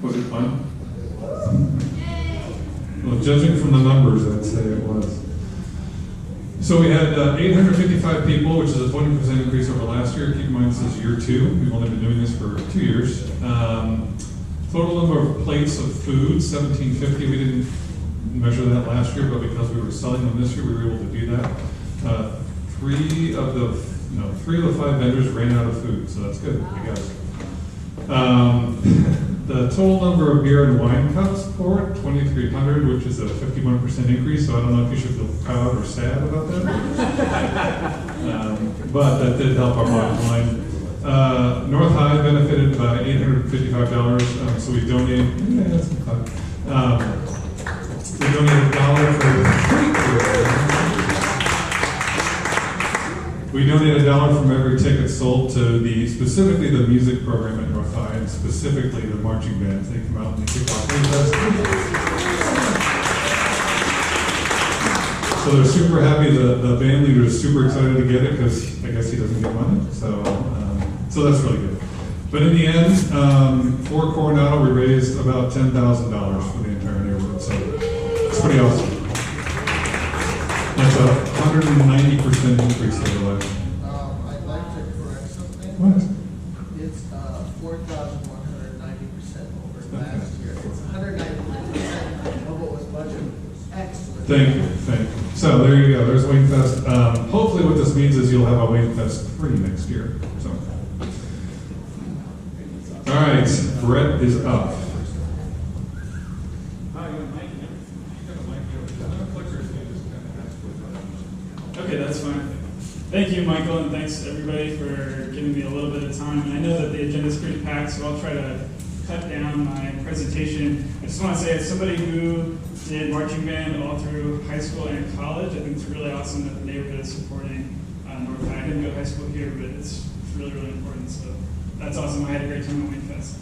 Was it fun? Well, judging from the numbers, I'd say it was. So we had 855 people, which is a 20% increase over last year. Keep in mind, this is year 2. We've only been doing this for 2 years. Total number of plates of food, 1,750. We didn't measure that last year, but because we were selling them this year, we were able to do that. Three of the 5 vendors ran out of food, so that's good, I guess. The total number of beer and wine cups poured, 2,300, which is a 51% increase, so I don't know if you should feel proud or sad about that. But that did help our bottom line. North High benefited by $855, so we donated, we donated $1 for We donate $1 from every ticket sold to specifically the music program at North High, and specifically the marching bands. They come out and they kick off Wayfest. So they're super happy. The band leader is super excited to get it because I guess he doesn't get money. So that's really good. But in the end, for Coronado, we raised about $10,000 for the entire neighborhood. So it's pretty awesome. That's a 190% increase over last year. I'd like to correct something. What? It's 4,190% over last year. It's 190% of what was budgeted. Excellent. Thank you. So there you go. There's Wayfest. Hopefully what this means is you'll have a Wayfest free next year. So. All right, Brett is up. Okay, that's fine. Thank you, Michael, and thanks everybody for giving me a little bit of time. And I know that the agenda is pretty packed, so I'll try to cut down my presentation. I just want to say, as somebody who did marching band all through high school and college, I think it's really awesome that the neighborhood is supporting North High. I didn't go to high school here, but it's really, really important. So that's awesome. I had a great time at Wayfest.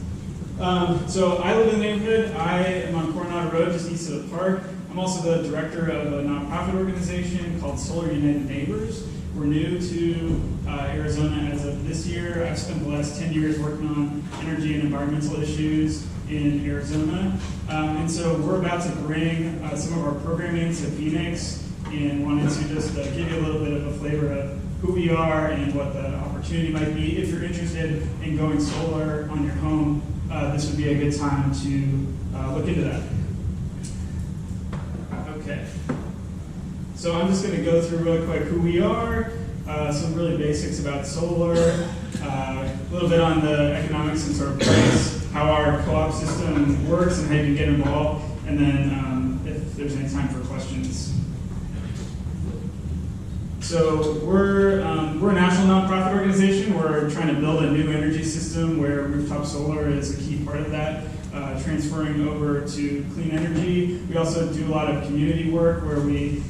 So I live in the neighborhood. I am on Coronado Road, just east of the park. I'm also the director of a nonprofit organization called Solar United Neighbors. We're new to Arizona as of this year. I've spent the last 10 years working on energy and environmental issues in Arizona. And so we're about to bring some of our programming to Phoenix, and wanted to just give you a little bit of a flavor of who we are and what the opportunity might be. If you're interested in going solar on your home, this would be a good time to look into that. Okay, so I'm just going to go through really quick who we are, some really basics about solar, a little bit on the economics and sort of price, how our co-op system works and how you can get involved, and then if there's any time for questions. So we're a national nonprofit organization. We're trying to build a new energy system where rooftop solar is a key part of that. Transferring over to clean energy. We also do a lot of community work where we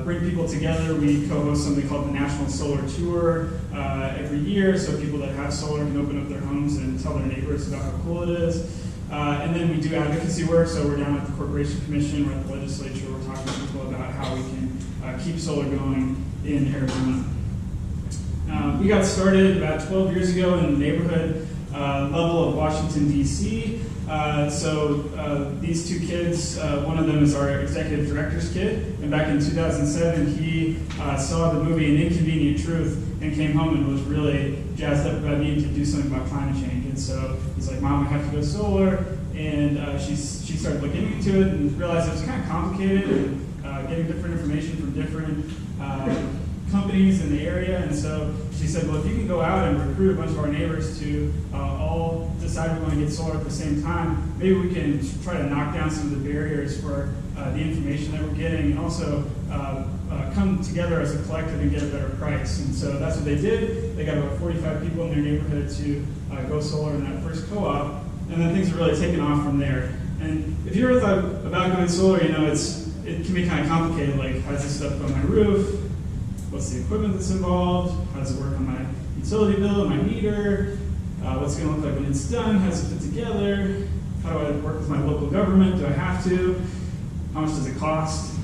bring people together. We co-host something called the National Solar Tour every year, so people that have solar can open up their homes and tell their neighbors about how cool it is. And then we do advocacy work, so we're down at the Corporation Commission, we're at the legislature, we're talking to people about how we can keep solar going in Arizona. We got started about 12 years ago in the neighborhood level of Washington, D.C. So these two kids, one of them is our executive director's kid, and back in 2007 he saw the movie An Inconvenient Truth and came home and was really jazzed up about needing to do something about climate change. And so he's like, Mom, I have to go solar, and she started looking into it and realized it was kind of complicated and getting different information from different companies in the area. And so she said, well, if you can go out and recruit a bunch of our neighbors to all decide we want to get solar at the same time, maybe we can try to knock down some of the barriers for the information that we're getting, and also come together as a collective and get a better price. And so that's what they did. They got about 45 people in their neighborhood to go solar in that first co-op, and then things have really taken off from there. And if you ever thought about going solar, you know, it can be kind of complicated, like how does this stuff go on my roof? What's the equipment that's involved? How does it work on my utility bill, my meter? What's it going to look like when it's done? How does it fit together? How do I work with my local government? Do I have to? How much does it cost?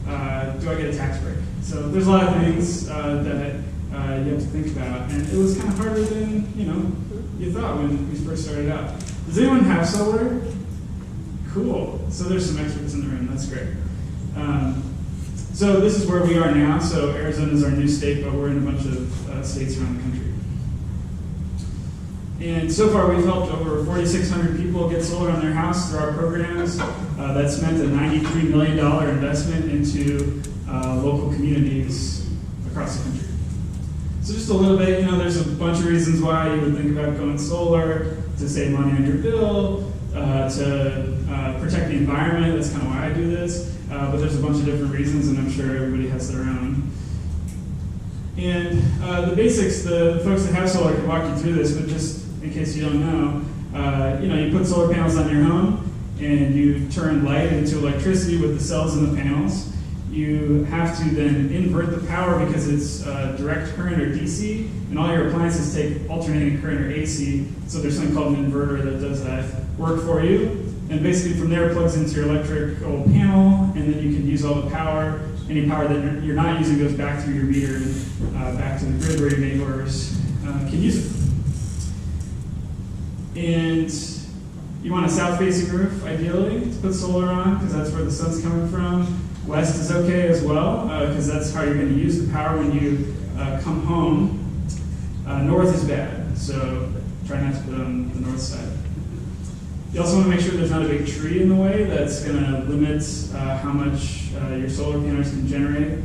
Do I get a tax break? So there's a lot of things that you have to think about, and it was kind of harder than you thought when we first started out. Does anyone have solar? Cool. So there's some experts in the room. That's great. So this is where we are now. So Arizona is our new state, but we're in a bunch of states around the country. And so far, we've helped over 4,600 people get solar on their house through our programs. That's meant a $93 million investment into local communities across the country. So just a little bit, there's a bunch of reasons why you would think about going solar: to save money on your bill, to protect the environment. That's kind of why I do this. But there's a bunch of different reasons, and I'm sure everybody has their own. And the basics, the folks that have solar can walk you through this, but just in case you don't know, you put solar panels on your home, and you turn light into electricity with the cells in the panels. You have to then invert the power because it's direct current or DC, and all your appliances take alternating current or AC, so there's something called an inverter that does that work for you. And basically from there it plugs into your electrical panel, and then you can use all the power. Any power that you're not using goes back through your meter and back to the grid where your neighbors can use it. And you want a south-facing roof, ideally, to put solar on, because that's where the sun's coming from. West is okay as well, because that's how you're going to use the power when you come home. North is bad, so try not to put it on the north side. You also want to make sure there's not a big tree in the way that's going to limit how much your solar panels can generate.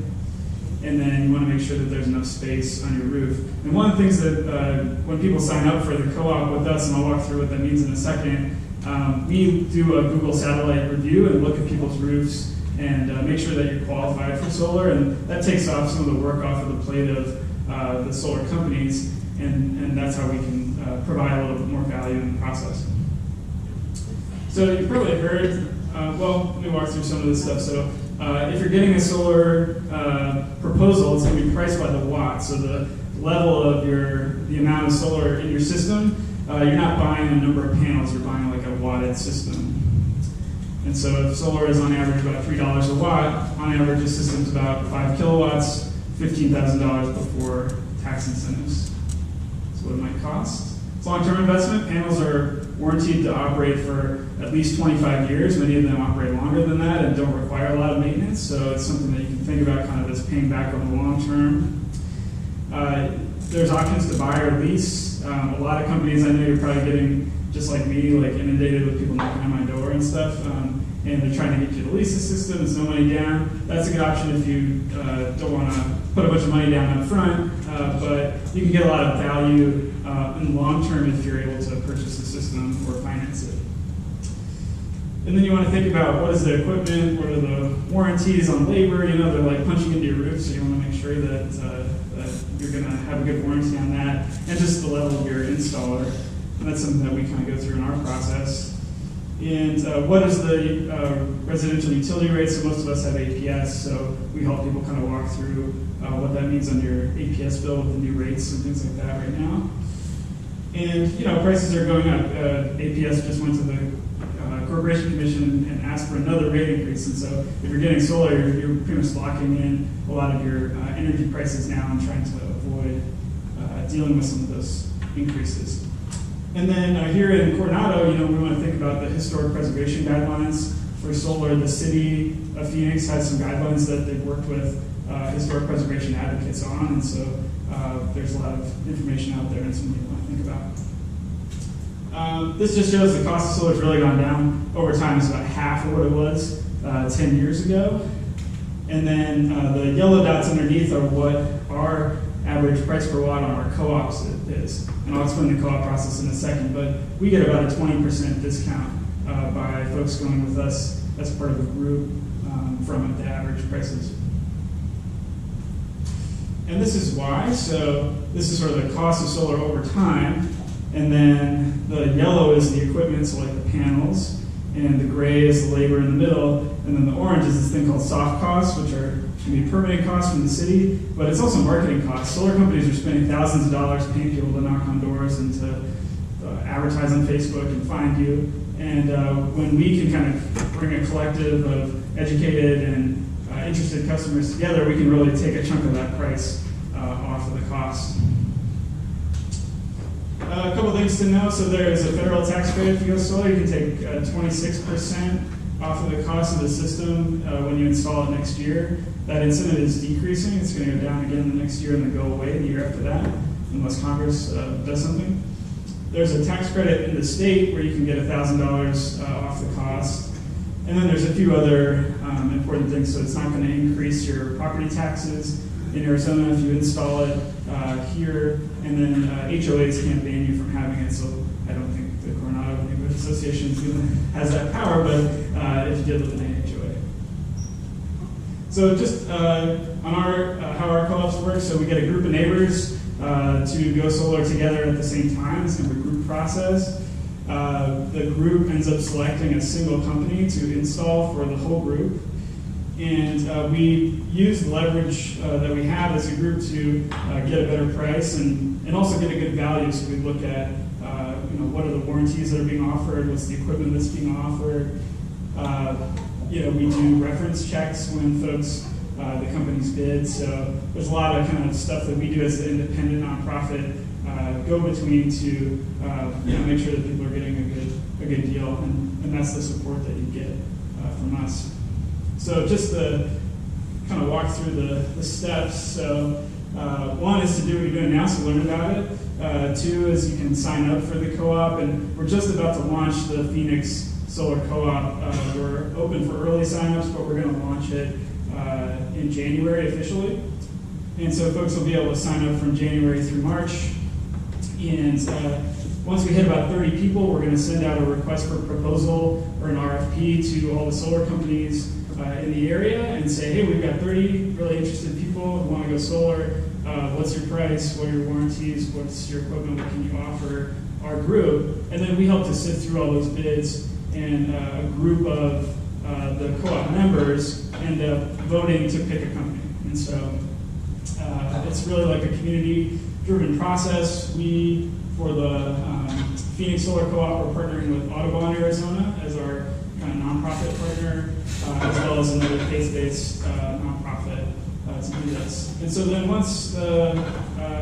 And then you want to make sure that there's enough space on your roof. And one of the things that when people sign up for the co-op with us, and I'll walk through what that means in a second, we do a Google satellite review and look at people's roofs and make sure that you're qualified for solar. And that takes off some of the work off of the plate of the solar companies, and that's how we can provide a little bit more value in the process. So you've probably heard, let me walk through some of this stuff. So if you're getting a solar proposal, it's going to be priced by the watt. So the level of the amount of solar in your system, you're not buying a number of panels, you're buying like a watted system. And so if solar is on average about $3 a watt, on average the system's about 5 kilowatts, $15,000 before tax incentives. That's what it might cost. It's a long-term investment. Panels are warranted to operate for at least 25 years. Many of them operate longer than that and don't require a lot of maintenance, so it's something that you can think about kind of as paying back over the long term. There's options to buy or lease. A lot of companies, I know you're probably getting, just like me, like inundated with people knocking on my door and stuff, and they're trying to get you to lease the system. There's no money down. That's a good option if you don't want to put a bunch of money down up front, but you can get a lot of value in the long term if you're able to purchase the system or finance it. And then you want to think about what is the equipment, what are the warranties on labor. They're like punching into your roof, so you want to make sure that, that you're going to have a good warranty on that, and just the level of your installer. And that's something that we kind of go through in our process. And what is the residential utility rate? So most of us have APS, so we help people kind of walk through what that means on your APS bill with the new rates and things like that right now. And prices are going up. APS just went to the Corporation Commission and asked for another rate increase. And so if you're getting solar, you're pretty much locking in a lot of your energy prices now and trying to avoid dealing with some of those increases. And then here in Coronado, we want to think about the historic preservation guidelines for solar. The city of Phoenix has some guidelines that they've worked with historic preservation advocates on, and so there's a lot of information out there and something you want to think about. This just shows the cost of solar has really gone down over time. It's about half of what it was 10 years ago. And then the yellow dots underneath are what our average price per watt on our co-ops is. And I'll explain the co-op process in a second, but we get about a 20% discount by folks going with us as part of a group from the average prices. And this is why. So this is sort of the cost of solar over time. And then the yellow is the equipment, so like the panels. And the gray is the labor in the middle. And then the orange is this thing called soft costs, which can be permitting costs from the city, but it's also marketing costs. Solar companies are spending thousands of dollars paying people to knock on doors and to advertise on Facebook and find you. And when we can kind of bring a collective of educated and interested customers together, we can really take a chunk of that price off of the cost. a couple things to know. So there is a federal tax credit if you go solar. You can take 26% off of the cost of the system when you install it next year. That incentive is decreasing. It's going to go down again the next year and then go away the year after that, unless Congress does something. There's a tax credit in the state where you can get $1,000 off the cost. And then there's a few other important things. So it's not going to increase your property taxes in Arizona if you install it here. And then HOAs can't ban you from having it. So I don't think the Coronado Neighborhood Association has that power, but if you did live in an HOA. So just on how our co-ops work, so we get a group of neighbors to go solar together at the same time. It's kind of a group process. The group ends up selecting a single company to install for the whole group. And we use the leverage that we have as a group to get a better price and also get a good value. So we look at what are the warranties that are being offered, what's the equipment that's being offered. We do reference checks when folks, the companies bid. So there's a lot of kind of stuff that we do as an independent nonprofit go-between to make sure that people are getting a good deal, and that's the support that you get from us. So just to kind of walk through the steps. So one is to do what you're doing now, so learn about it. Two is you can sign up for the co-op, and we're just about to launch the Phoenix Solar Co-op. We're open for early signups, but we're going to launch it in January officially. And so folks will be able to sign up from January through March. And once we hit about 30 people, we're going to send out a request for proposal or an RFP to all the solar companies in the area and say, hey, we've got 30 really interested people who want to go solar. What's your price? What are your warranties? What's your equipment? What can you offer our group? And then we help to sift through all those bids, and a group of the co-op members end up voting to pick a company. And so it's really like a community-driven process. We, for the Phoenix Solar Co-op, we're partnering with Audubon, Arizona as our kind of nonprofit partner, as well as another faith-based nonprofit to do this. And so then once the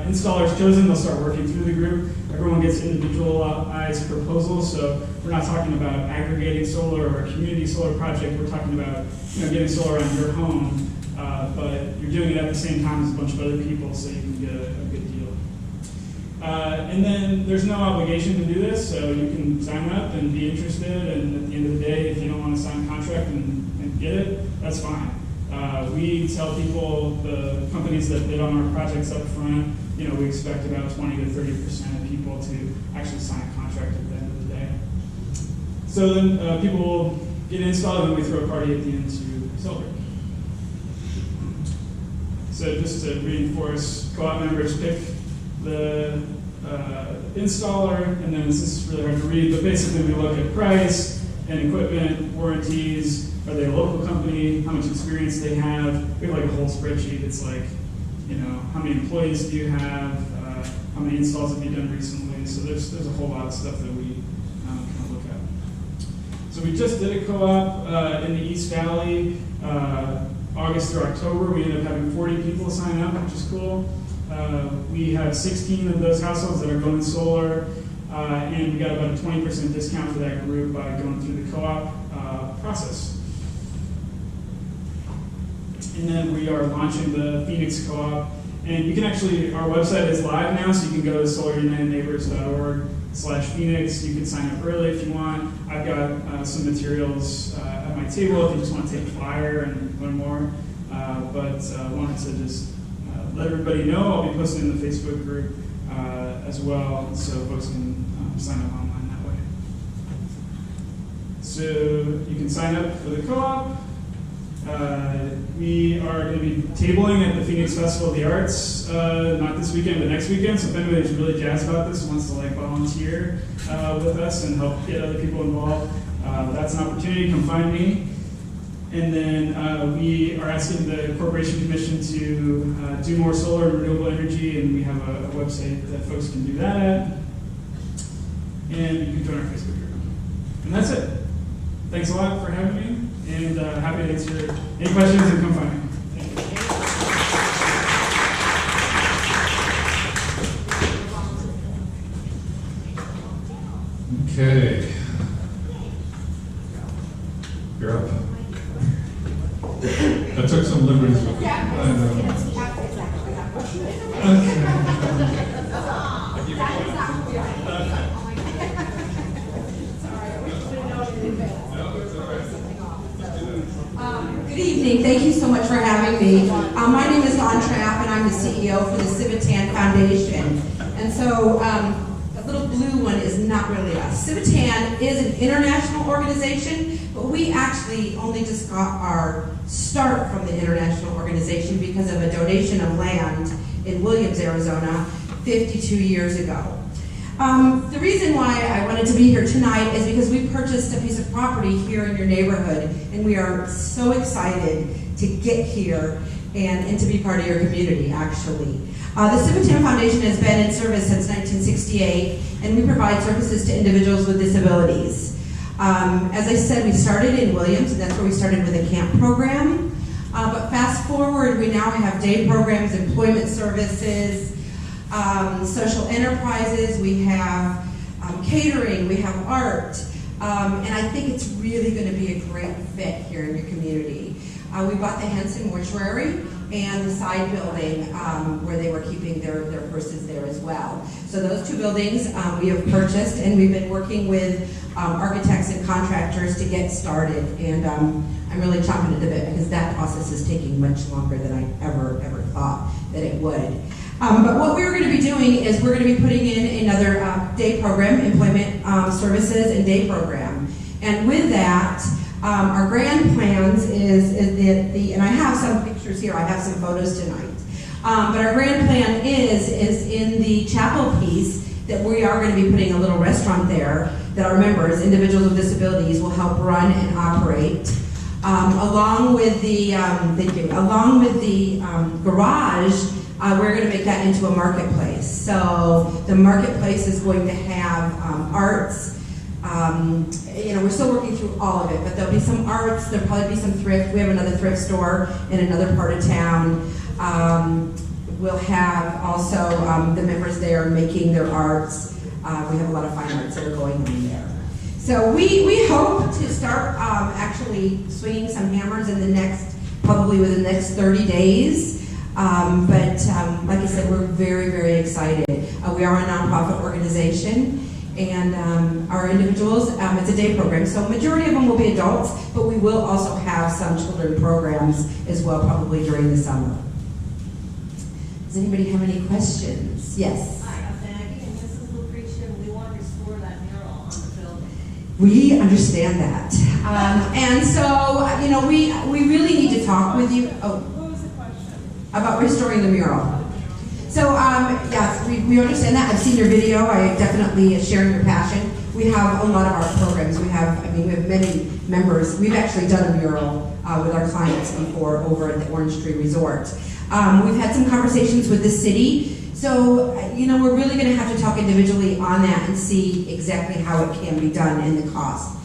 installer's chosen, they'll start working through the group. Everyone gets individualized proposals, so we're not talking about aggregating solar or a community solar project. We're talking about getting solar on your home, but you're doing it at the same time as a bunch of other people, so you can get a good deal. And then there's no obligation to do this, so you can sign up and be interested, and at the end of the day, if you don't want to sign a contract and get it, that's fine. We tell people, the companies that bid on our projects up front, we expect about 20 to 30% of people to actually sign a contract at the end of the day. So then people will get installed, and then we throw a party at the end to celebrate. So just to reinforce, co-op members pick the installer, and then this is really hard to read, but basically we look at price and equipment, warranties, are they a local company, how much experience they have. We have like a whole spreadsheet. It's like, how many employees do you have, how many installs have you done recently. So there's a whole lot of stuff that we kind of look at. So we just did a co-op in the East Valley, August through October. We ended up having 40 people sign up, which is cool. We have 16 of those households that are going solar, and we got about a 20% discount for that group by going through the co-op process. And then we are launching the Phoenix Co-op, and you can actually, our website is live now, so you can go to solarunitedneighbors.org/Phoenix. You can sign up early if you want. I've got some materials at my table if you just want to take a flyer and learn more. But wanted to just let everybody know. I'll be posting in the Facebook group as well, so folks can sign up online that way. So you can sign up for the co-op. We are going to be tabling at the Phoenix Festival of the Arts, not this weekend, but next weekend. So if anybody's really jazzed about this and wants to volunteer with us and help get other people involved, that's an opportunity. Come find me. And then we are asking the Corporation Commission to do more solar and renewable energy, and we have a website that folks can do that at. And you can join our Facebook group. And that's it. Thanks a lot for having me, and happy to answer any questions, and come find me. Thank you. Okay. You're up. I took some liberties with it. I know. Good evening. Thank you so much for having me. My name is Dawn Trapp, and I'm the CEO for the Civitan Foundation. And so the little blue one is not really us. Civitan is an international organization, but we actually only just got our start from the international organization because of a donation of land in Williams, Arizona, 52 years ago. The reason why I wanted to be here tonight is because we purchased a piece of property here in your neighborhood, and we are so excited to get here and to be part of your community, actually. The Civitan Foundation has been in service since 1968, and we provide services to individuals with disabilities. As I said, we started in Williams, and that's where we started with a camp program. But fast forward, we now have day programs, employment services, social enterprises, we have catering, we have art, and I think it's really going to be a great fit here in your community. We bought the Henson Mortuary and the side building where they were keeping their hearses there as well. So those two buildings we have purchased, and we've been working with architects and contractors to get started, and I'm really chomping at the bit because that process is taking much longer than I ever thought that it would. But what we're going to be doing is we're going to be putting in another day program, employment services and day program. And with that, our grand plans is and I have some pictures here, I have some photos tonight. But our grand plan is in the chapel piece that we are going to be putting a little restaurant there that our members, individuals with disabilities, will help run and operate. Along with the garage, we're going to make that into a marketplace. So the marketplace is going to have arts. We're still working through all of it, but there'll be some arts. There'll probably be some thrift. We have another thrift store in another part of town. We'll have also the members there making their arts. We have a lot of fine arts that are going on there. So we hope to start actually swinging some hammers in probably within the next 30 days. But like I said, we're very, very excited. We are a nonprofit organization, and our individuals, it's a day program. So majority of them will be adults, but we will also have some children programs as well, probably during the summer. Does anybody have any questions? Yes? Hi, I'm Maggie, and this is Lucretia. We want to restore that mural on the building. We understand that. And so, we really need to talk with you. Oh. About restoring the mural. So, yes, we understand that. I've seen your video. I definitely sharing your passion. We have a lot of our programs. We have many members. We've actually done a mural with our clients before over at the Orange Tree Resort. We've had some conversations with the city. So, we're really going to have to talk individually on that and see exactly how it can be done and the cost.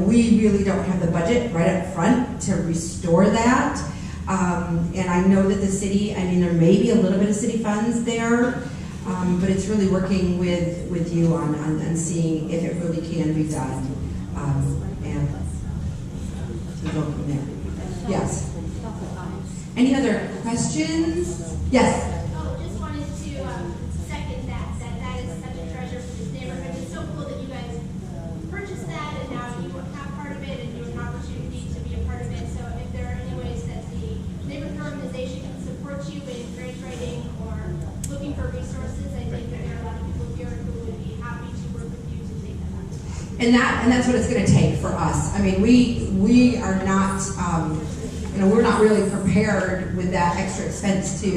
We really don't have the budget right up front to restore that. And I know that the city, there may be a little bit of city funds there, but it's really working with you on seeing if it really can be done. And to go from there. Yes. Any other questions? Yes. Just wanted to second that is such a treasure for this neighborhood. It's so cool that you guys purchased that and now you have part of it and you have an opportunity to be a part of it. So if there are any ways that the neighborhood organization can support you in grant writing or looking for resources, I think that there are a lot of people here who would be happy to work with you to take that up. And that's what it's going to take for us. We are not, we're not really prepared with that extra expense to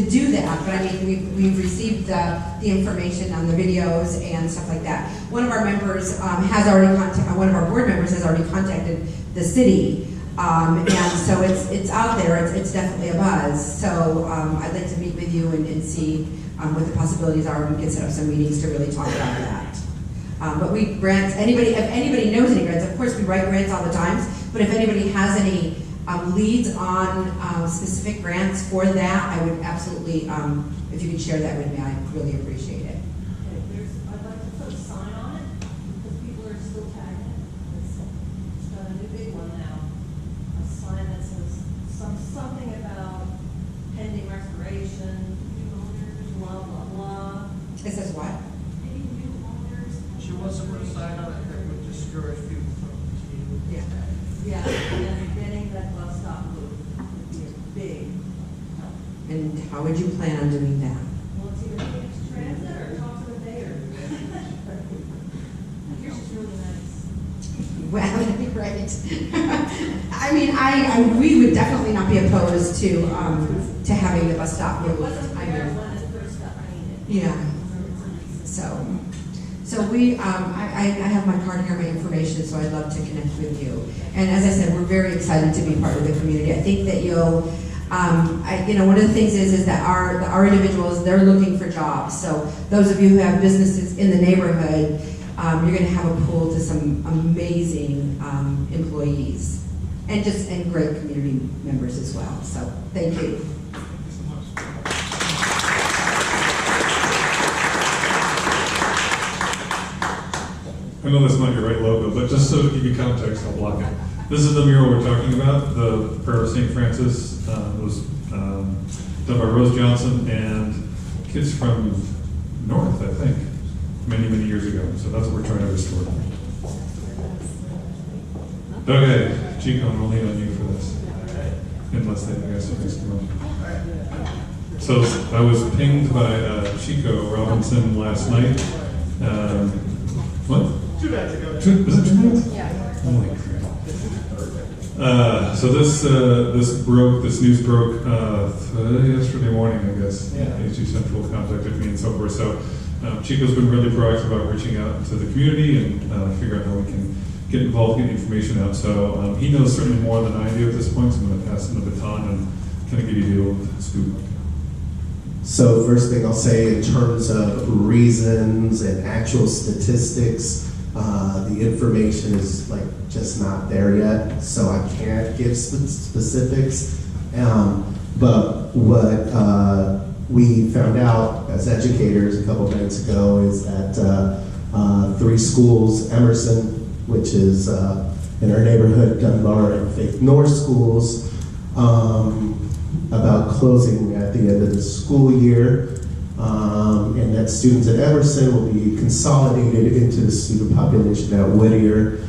do that. But we've received the information on the videos and stuff like that. One of our members one of our board members has already contacted the city, and so it's out there. It's definitely a buzz. So I'd like to meet with you and see what the possibilities are, and we can set up some meetings to really talk about that. But we grant if anybody knows any grants, of course we write grants all the time, but if anybody has any leads on specific grants for that, I would absolutely, if you could share that with me, I'd really appreciate it. I'd like to put a sign on It says what? Maybe new owners. She wants to put a sign on it that would discourage people from continuing. Yeah, and getting that bus stop moved would be a big help. And how would you plan on doing that? Well, it's either Phoenix Transit or talk to the mayor. Yours is really nice. Well, that'd be great. I mean, we would definitely not be opposed to having the bus stop It moved. wasn't I there mean, when it first got painted. yeah. So we, I have my card here, my information, so I'd love to connect with you. And as I said, we're very excited to be part of the community. I think that you'll, one of the things is that our individuals, they're looking for jobs. So those of you who have businesses in the neighborhood, you're going to have a pool to some amazing employees and great community members as well. So thank you. I know that's not your right logo, but just so to give you context, I'll block it. This is the mural we're talking about, the Prayer of St. Francis. It was done by Rose Johnson and kids from North, I think, many, many years ago. So that's what we're trying to restore. Okay, Chico, I'm leaning on you for this. Unless they, I guess, you guys come up. So I was pinged by Chico Robinson last night. What? 2 nights ago. Was it 2 minutes? Yeah. Holy crap. So this news broke yesterday morning, I guess. HG Central contacted me and so forth. So Chico's been really proactive about reaching out to the community and figure out how we can get involved, get information out. So he knows certainly more than I do at this point, so I'm going to pass him the baton and kind of give you the old scoop. So first thing I'll say in terms of reasons and actual statistics, the information is just not there yet, so I can't give specifics. But what we found out as educators a couple nights ago is that 3 schools, Emerson, which is in our neighborhood, Dunbar and Faith North schools, about closing at the end of the school year, and that students at Emerson will be consolidated into the student population at Whittier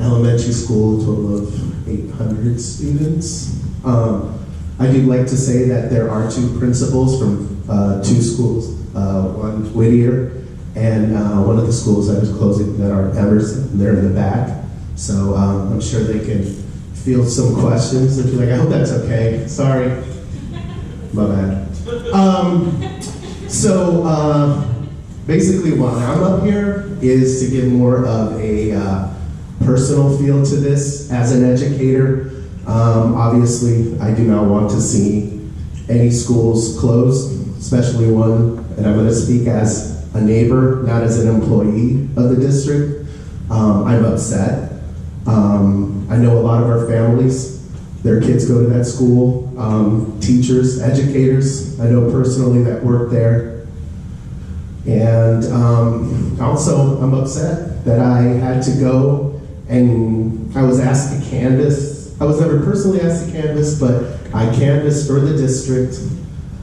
Elementary School, a total of 800 students. I do like to say that there are 2 principals from 2 schools, one Whittier, and one of the schools that is closing that are Emerson, and they're in the back. So I'm sure they can field some questions if you're like, I hope that's okay. Sorry. My bad. Basically why I'm up here is to give more of a personal feel to this as an educator. Obviously, I do not want to see any schools closed, especially one, and I'm going to speak as a neighbor, not as an employee of the district. I'm upset. I know a lot of our families, their kids go to that school, teachers, educators, I know personally that work there. And also, I'm upset that I had to go and I was asked to canvass. I was never personally asked to canvass, but I canvassed for the district,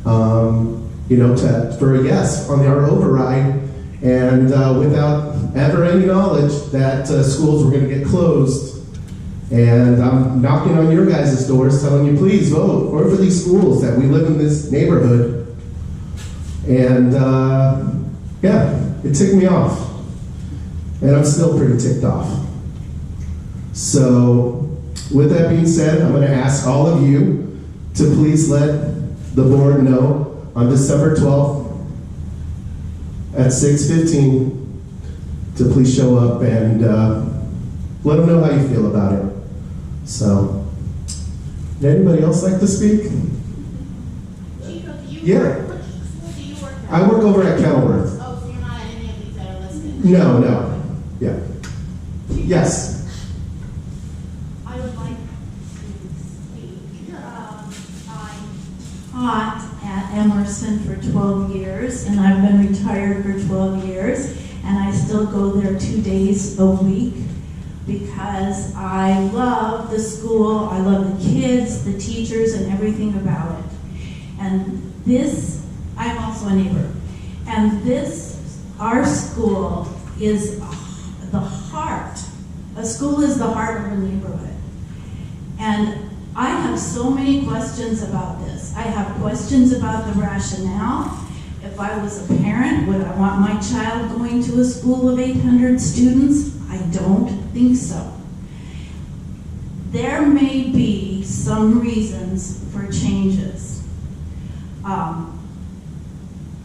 for a yes on our override, and without ever any knowledge that schools were going to get closed. And I'm knocking on your guys' doors telling you, please vote for these schools that we live in this neighborhood. And it ticked me off. And I'm still pretty ticked off. So with that being said, I'm going to ask all of you to please let the board know on December 12th at 6:15 to please show up and let them know how you feel about it. So, would anybody else like to speak? Chico, do you Yeah. work, which school do you work at? I work over at Kenilworth. Oh, so you're not at any of these that are listed? No. Yeah. Yes. I would like to speak. I taught at Emerson for 12 years, and I've been retired for 12 years, and I still go there 2 days a week because I love the school, I love the kids, the teachers, and everything about it. And I'm also a neighbor. And this our school is the heart. A school is the heart of a neighborhood. And I have so many questions about this. I have questions about the rationale. If I was a parent, would I want my child going to a school of 800 students? I don't think so. There may be some reasons for changes.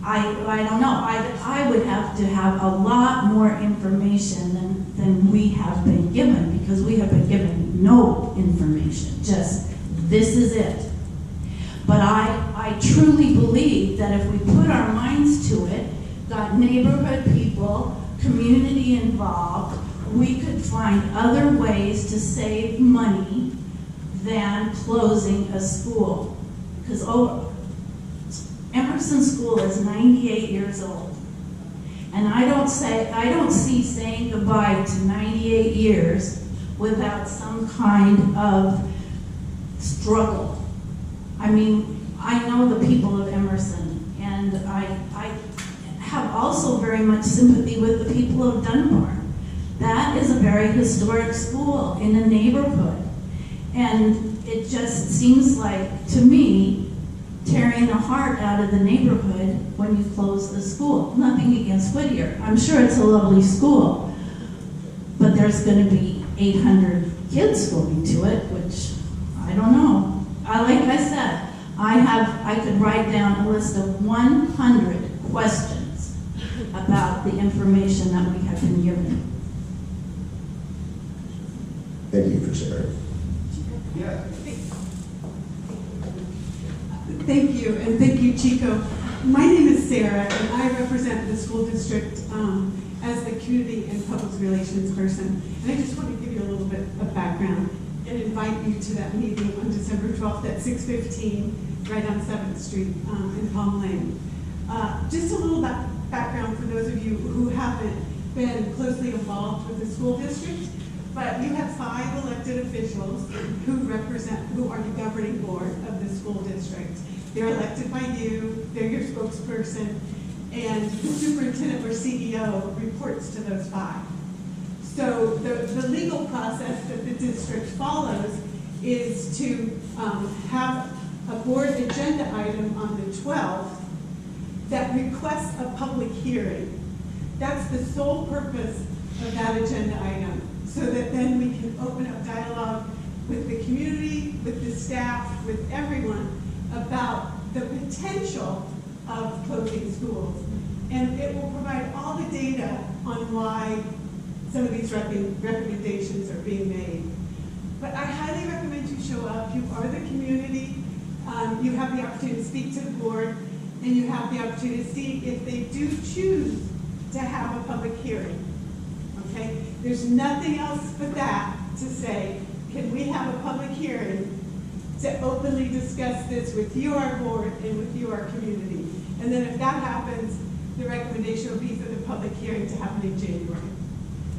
I don't know. I would have to have a lot more information than we have been given, because we have been given no information. Just, this is it. But I truly believe that if we put our minds to it, got neighborhood people, community involved, we could find other ways to save money than closing a school. Because Emerson School is 98 years old. And I don't see saying goodbye to 98 years without some kind of struggle. I mean, I know the people of Emerson, and I have also very much sympathy with the people of Dunbar. That is a very historic school in a neighborhood. And it just seems like, to me, tearing the heart out of the neighborhood when you close the school. Nothing against Whittier. I'm sure it's a lovely school, but there's going to be 800 kids going to it, which I don't know. Like I said, I could write down a list of 100 questions about the information that we have been given. Thank you for sharing. Thank you, and thank you, Chico. My name is Sarah, and I represent the school district as the community and public relations person. And I just want to give you a little bit of background and invite you to that meeting on December 12th at 6:15, right on 7th Street in Palm Lane. Just a little background for those of you who haven't been closely involved with the school district. But you have 5 elected officials who are the governing board of the school district. They're elected by you, they're your spokesperson, and the superintendent or CEO reports to those 5. So the legal process that the district follows is to have a board agenda item on the 12th that requests a public hearing. That's the sole purpose of that agenda item, so that then we can open up dialogue with the community, with the staff, with everyone about the potential of closing schools. And it will provide all the data on why some of these recommendations are being made. But I highly recommend you show up. You are the community. You have the opportunity to speak to the board, and you have the opportunity to see if they do choose to have a public hearing. Okay? There's nothing else but that to say, can we have a public hearing to openly discuss this with you, our board, and with you, our community? And then if that happens, the recommendation will be for the public hearing to happen in January.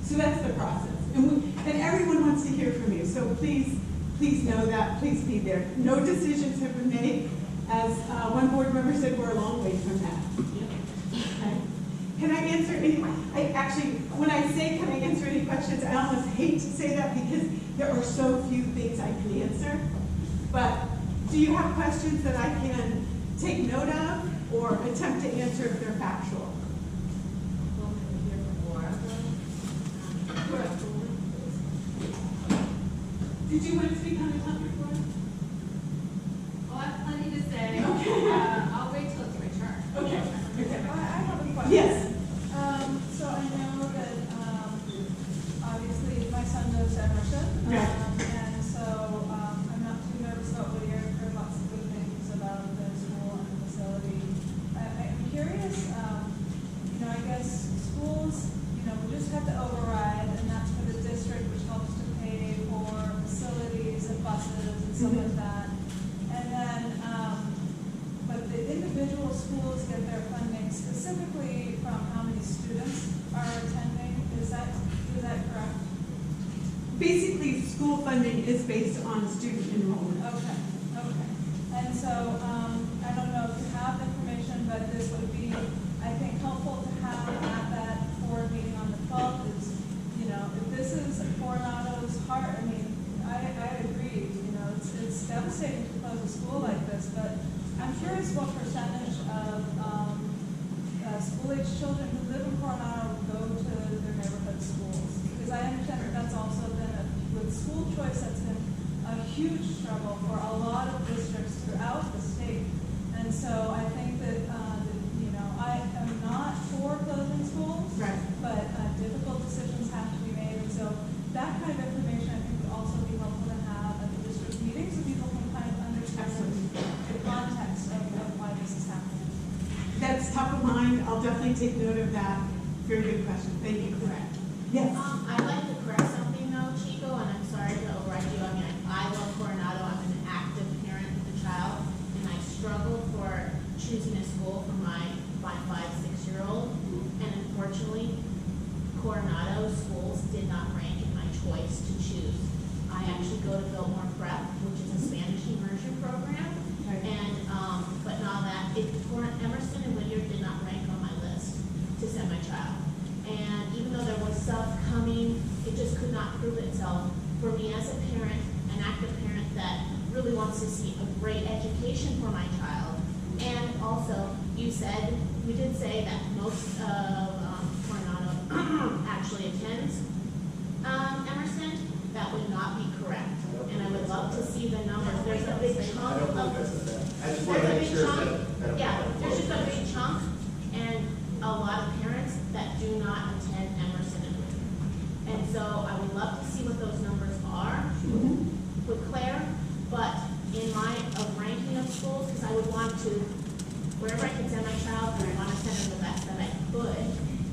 So that's the process. And everyone wants to hear from you, so please know that, please be there. No decisions have been made. As one board member said, we're a long way from that. Okay? Can I answer any, when I say can I answer any questions, I almost hate to say that because there are so few things I can answer. But do you have questions that I can take note of or attempt to answer if they're factual? Did you want to speak on the topic, Laura? Oh, I have plenty to say. Okay. I'll wait till it's my turn. Okay. I have a question. Yes. So I know that obviously my son goes to Emerson, Right. and so I'm not too nervous about Whittier. I've heard lots of good things about the school and the facility. I'm curious. I guess schools, we just have to override, and that's for the district, which helps to pay for facilities and buses and stuff like that. And then, but the individual schools get their funding specifically from how many students are attending. Is that correct? Basically, school funding is based on student enrollment. Okay. And so, I don't know if you have information, but this would be, I think, helpful to have at which children who live in Coronado go to their neighborhood schools? Because I understand that that's also been, with school choice, that's been a huge struggle for a lot of districts throughout the state. And so I think that, you know, I am not for closing schools, Right. but difficult decisions have to be made. And so that kind of information I think would also be helpful to have at the district meeting so people can kind of understand the context of why this is happening. That's top of mind. I'll definitely take note of that. Very good question. Thank you. Correct. Yes. I'd like to correct something though, Chico, and I'm sorry to override you. I mean, I love Coronado. I'm an active parent of a child, and I struggle for choosing a school for my 5-6-year-old. And unfortunately, Coronado schools did not rank in my choice to choose. I actually go to Biltmore Prep, which is a Spanish immersion program, Right. and but now that Emerson and Whittier did not rank on my list to send my child. And even though there was stuff coming, it just could not prove itself for me as a parent, an active parent that really wants to see a great education for my child. And also, you did say that most of Coronado actually attends Emerson. That would not be correct. And I would love to see the numbers. There's a big chunk of, I just want to make sure that. yeah, there's just a big chunk and a lot of parents that do not attend Emerson and Whittier. And so I would love to see what those numbers are with Claire, but in my ranking of schools, because I would want to, wherever I can send my child, I want to send her the best that I could.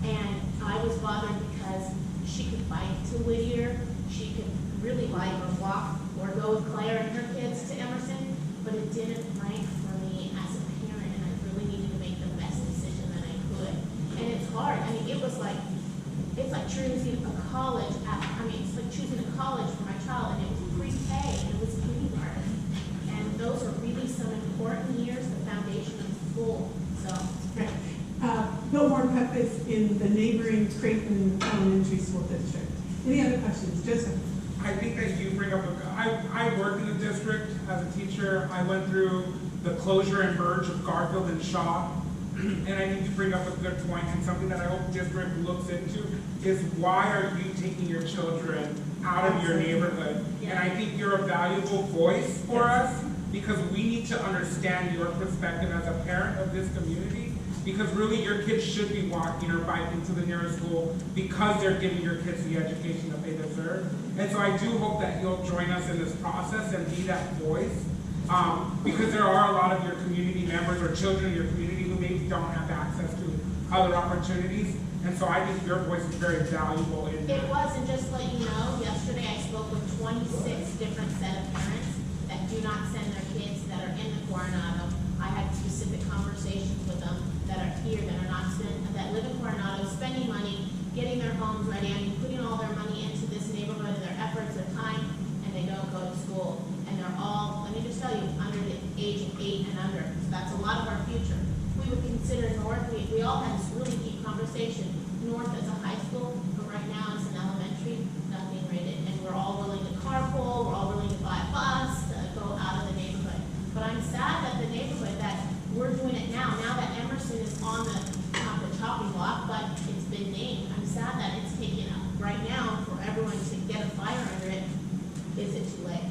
And I was bothered because she could bike to Whittier, she could really bike or walk or go with Claire and her kids to Emerson, but it didn't rank for me as a parent, and I really needed to make the best decision that I could. And it's hard. I mean, it's like choosing a college. It's like choosing a college for my child, and it was pre-K, and it was kindergarten. And those are really some important years, the foundation of school. So. Right. Biltmore Prep is in the neighboring Creighton Elementary School District. Any other questions? Joseph? I think that you bring up, I worked in the district as a teacher. I went through the closure and merge of Garfield and Shaw. And I think you bring up a good point, and something that I hope district looks into is why are you taking your children out of your neighborhood? And I think you're a valuable voice for us, because we need to understand your perspective as a parent of this community, because really your kids should be walking or biking to the nearest school because they're giving your kids the education that they deserve. And so I do hope that you'll join us in this process and be that voice, because there are a lot of your community members or children in your community who maybe don't have access to other opportunities. And so I think your voice is very valuable in that. It was, and just to let you know, yesterday I spoke with 26 different set of parents that do not send their kids that are in the Coronado. I had specific conversations with them that are here, that live in Coronado, spending money, getting their homes ready, putting all their money into this neighborhood, their efforts, their time, and they don't go to school. And they're all, let me just tell you, under the age of 8 and under. So that's a lot of our future. We would consider North, we all had this really deep conversation. North as a high school, but right now it's an elementary, nothing rated. And we're all willing to carpool, we're all willing to buy a bus, to go out of the neighborhood. But I'm sad that the neighborhood, that we're doing it now that Emerson is on the chopping block, but it's been named. I'm sad that it's taken up right now for everyone to get a fire under it. Is it too late?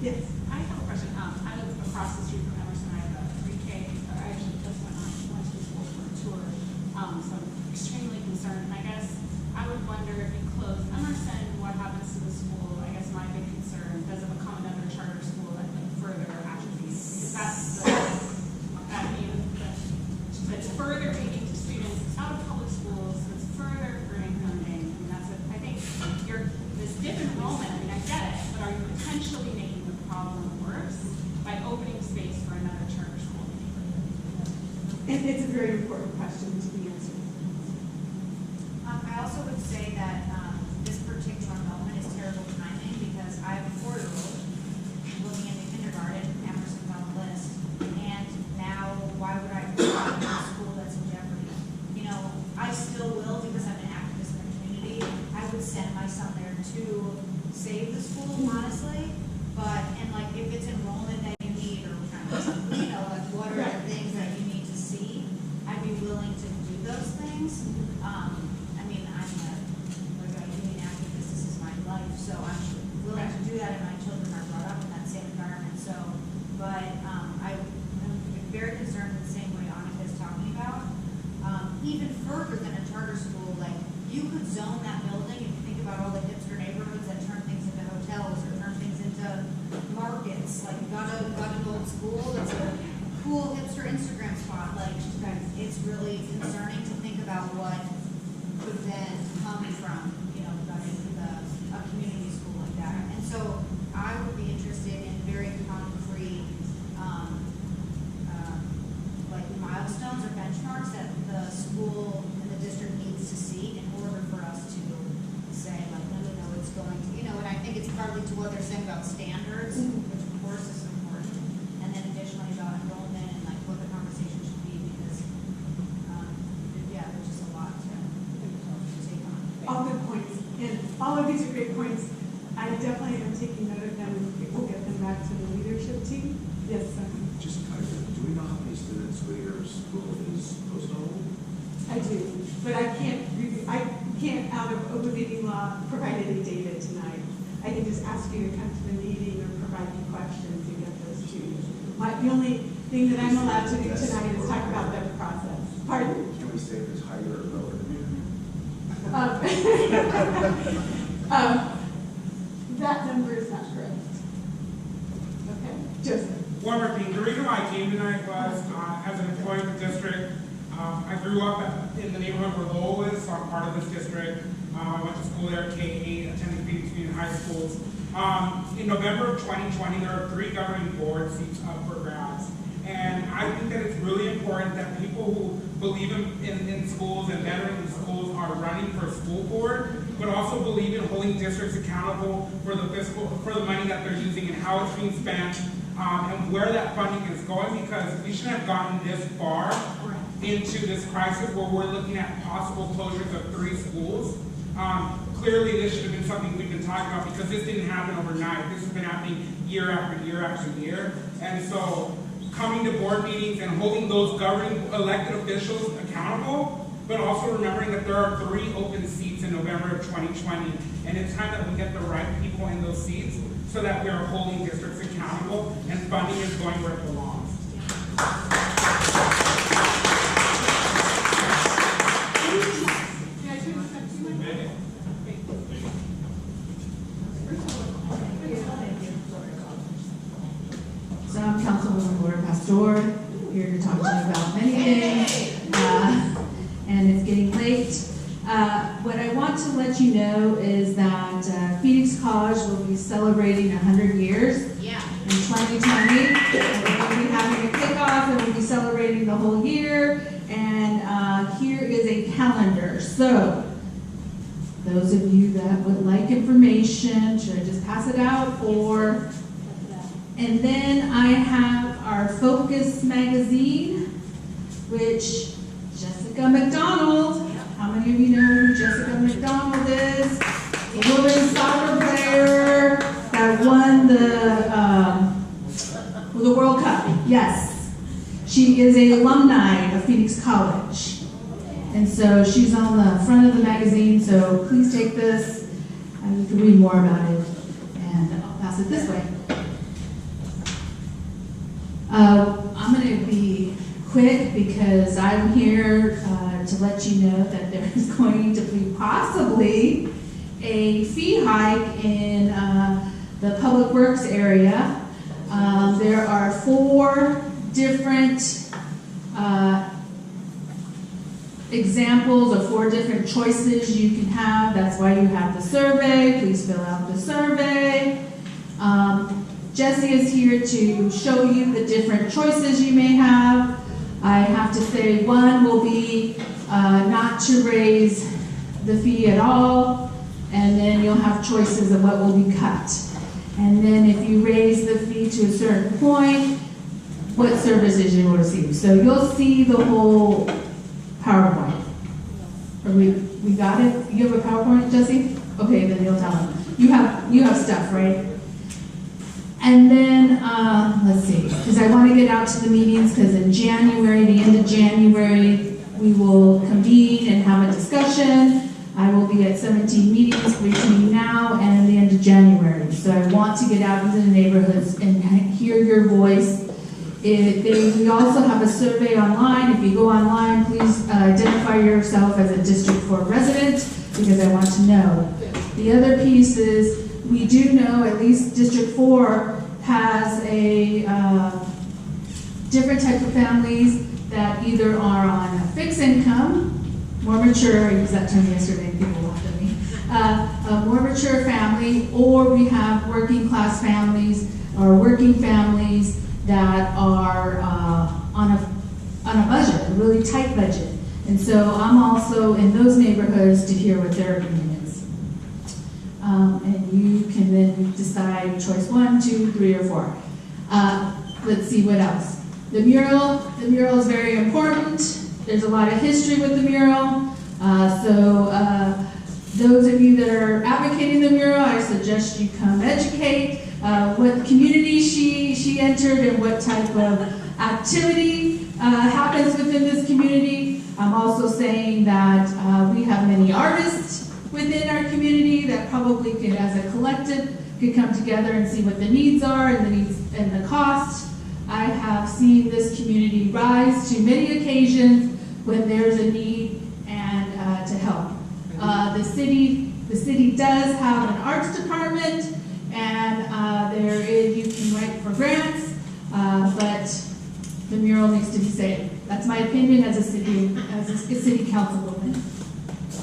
Yes. I have a question. I live across the street from Emerson. I have a pre-K. I actually just went to school for a tour. So I'm extremely concerned. And I guess I would wonder if you close Emerson, what happens to the school? I guess my big concern, does it become another charter school that further atrophies? Because that's that's further taking to students out of public schools, that's further hurting funding. And that's it. I think this dip enrollment, I get it, but are you potentially making the problem worse by opening space for another charter school in the neighborhood? And it's a very important question to be answered. I also would say that this particular moment is terrible timing, because I have a 4-year-old looking into kindergarten, Emerson's on the list, and now why would I put him in a school that's in jeopardy? You know, I still will, because I'm an activist in the community. I would send my son there to save the school, honestly, and if it's enrollment that you need, or you know, like what are the things that you need to see, I things. I mean, I'm a union activist, this is my life, so I'm willing to do that, and my children are brought up in that same environment, so, but, I'm very concerned in the same way Annika is talking about. Even further than a charter school, like, you could zone that building, if you think about all the hipster neighborhoods that turn things into hotels, or turn things into markets, like, you got an old school, that's a cool hipster Instagram spot, like, it's really concerning to think about what could then come from, a community school like that. And so I would be interested in very concrete, like milestones or benchmarks that the school and the district needs to see in order for us to say, like, no, it's going to, and I think it's partly to what they're saying about standards, which of course is important, and then additionally about enrollment and like what the conversation should be, because, there's just a lot to take on. All good points, and all of these are great points. I definitely am taking note of them, and we'll get them back to the leadership team. Yes, sir. Just kind of, do we know how many students your school is supposed to hold? I do, but I can't out of open meeting law provide any data tonight. I can just ask you to come to the meeting or provide me questions and get those to you. The only thing that I'm allowed to do tonight is talk about their process. Pardon? Can we say if it's higher or lower? That number is not correct. Okay, Joseph. One more thing, the reason why I came tonight was, as an employee of the district, I grew up in the neighborhood where Lowell is, so I'm part of this district. I went to school there, K-8, attended Phoenix Union High Schools. In November of 2020, there are 3 governing board seats up for grabs. And I think that it's really important that people who believe in schools and veterans in schools are running for school board, but also believe in holding districts accountable for the money that they're using and how it's being spent, and where that funding is going, because we shouldn't have gotten this far into this crisis where we're looking at possible closures of 3 schools. Clearly this should have been something we've been talking about, because this didn't happen overnight. This has been happening year after year after year. And so coming to board meetings and holding those governing elected officials accountable, but also remembering that there are 3 open seats in November of 2020. And it's time that we get the right people in those seats so that we are holding districts accountable and funding is going where it belongs. So I'm Councilwoman Laura Pastor, here to talk to you about many things, and it's getting late. What I want to let you know is that Phoenix College will be celebrating 100 years in 2020. And we're going to be having a kickoff, and we'll be celebrating the whole year. And here is a calendar. So those of you that would like information, should I just pass it out, or? And then I have our Focus magazine, which Jessica McDonald, how many of you know who Jessica McDonald is? The women's soccer player that won the World Cup. Yes. She is an alumni of Phoenix College. And so she's on the front of the magazine, so please take this and you can read more about it. And I'll pass it this way. I'm going to be quick because I'm here to let you know that there is going to be possibly a fee hike in the Public Works area. There are 4 different examples of 4 different choices you can have. That's why you have the survey. Please fill out the survey. Jesse is here to show you the different choices you may have. I have to say one will be not to raise the fee at all, and then you'll have choices of what will be cut. And then if you raise the fee to a certain point, what services you will receive. So you'll see the whole PowerPoint. We got it? You have a PowerPoint, Jesse? Okay, then you'll tell them. You have stuff, right? And then, let's see, because I want to get out to the meetings, because in January, the end of January, we will convene and have a discussion. I will be at 17 meetings between now and the end of January. So I want to get out into the neighborhoods and hear your voice. We also have a survey online. If you go online, please identify yourself as a District 4 resident, because I want to know. The other piece is, we do know at least District 4 has a different type of families that either are on a fixed income, more mature, I used that term yesterday, people laughed at me, a more mature family, or we have working class families or working families that are on a budget, a really tight budget. And so I'm also in those neighborhoods to hear what their opinion is. And you can then decide choice 1, 2, 3, or 4. Let's see what else. The mural is very important. There's a lot of history with the mural. Those of you that are advocating the mural, I suggest you come educate what community she entered and what type of activity happens within this community. I'm also saying that we have many artists within our community that probably could, as a collective, could come together and see what the needs are and the needs and the cost. I have seen this community rise to many occasions when there's a need and to help. The city does have an arts department, and you can write for grants, but the mural needs to be saved. That's my opinion as a city councilwoman.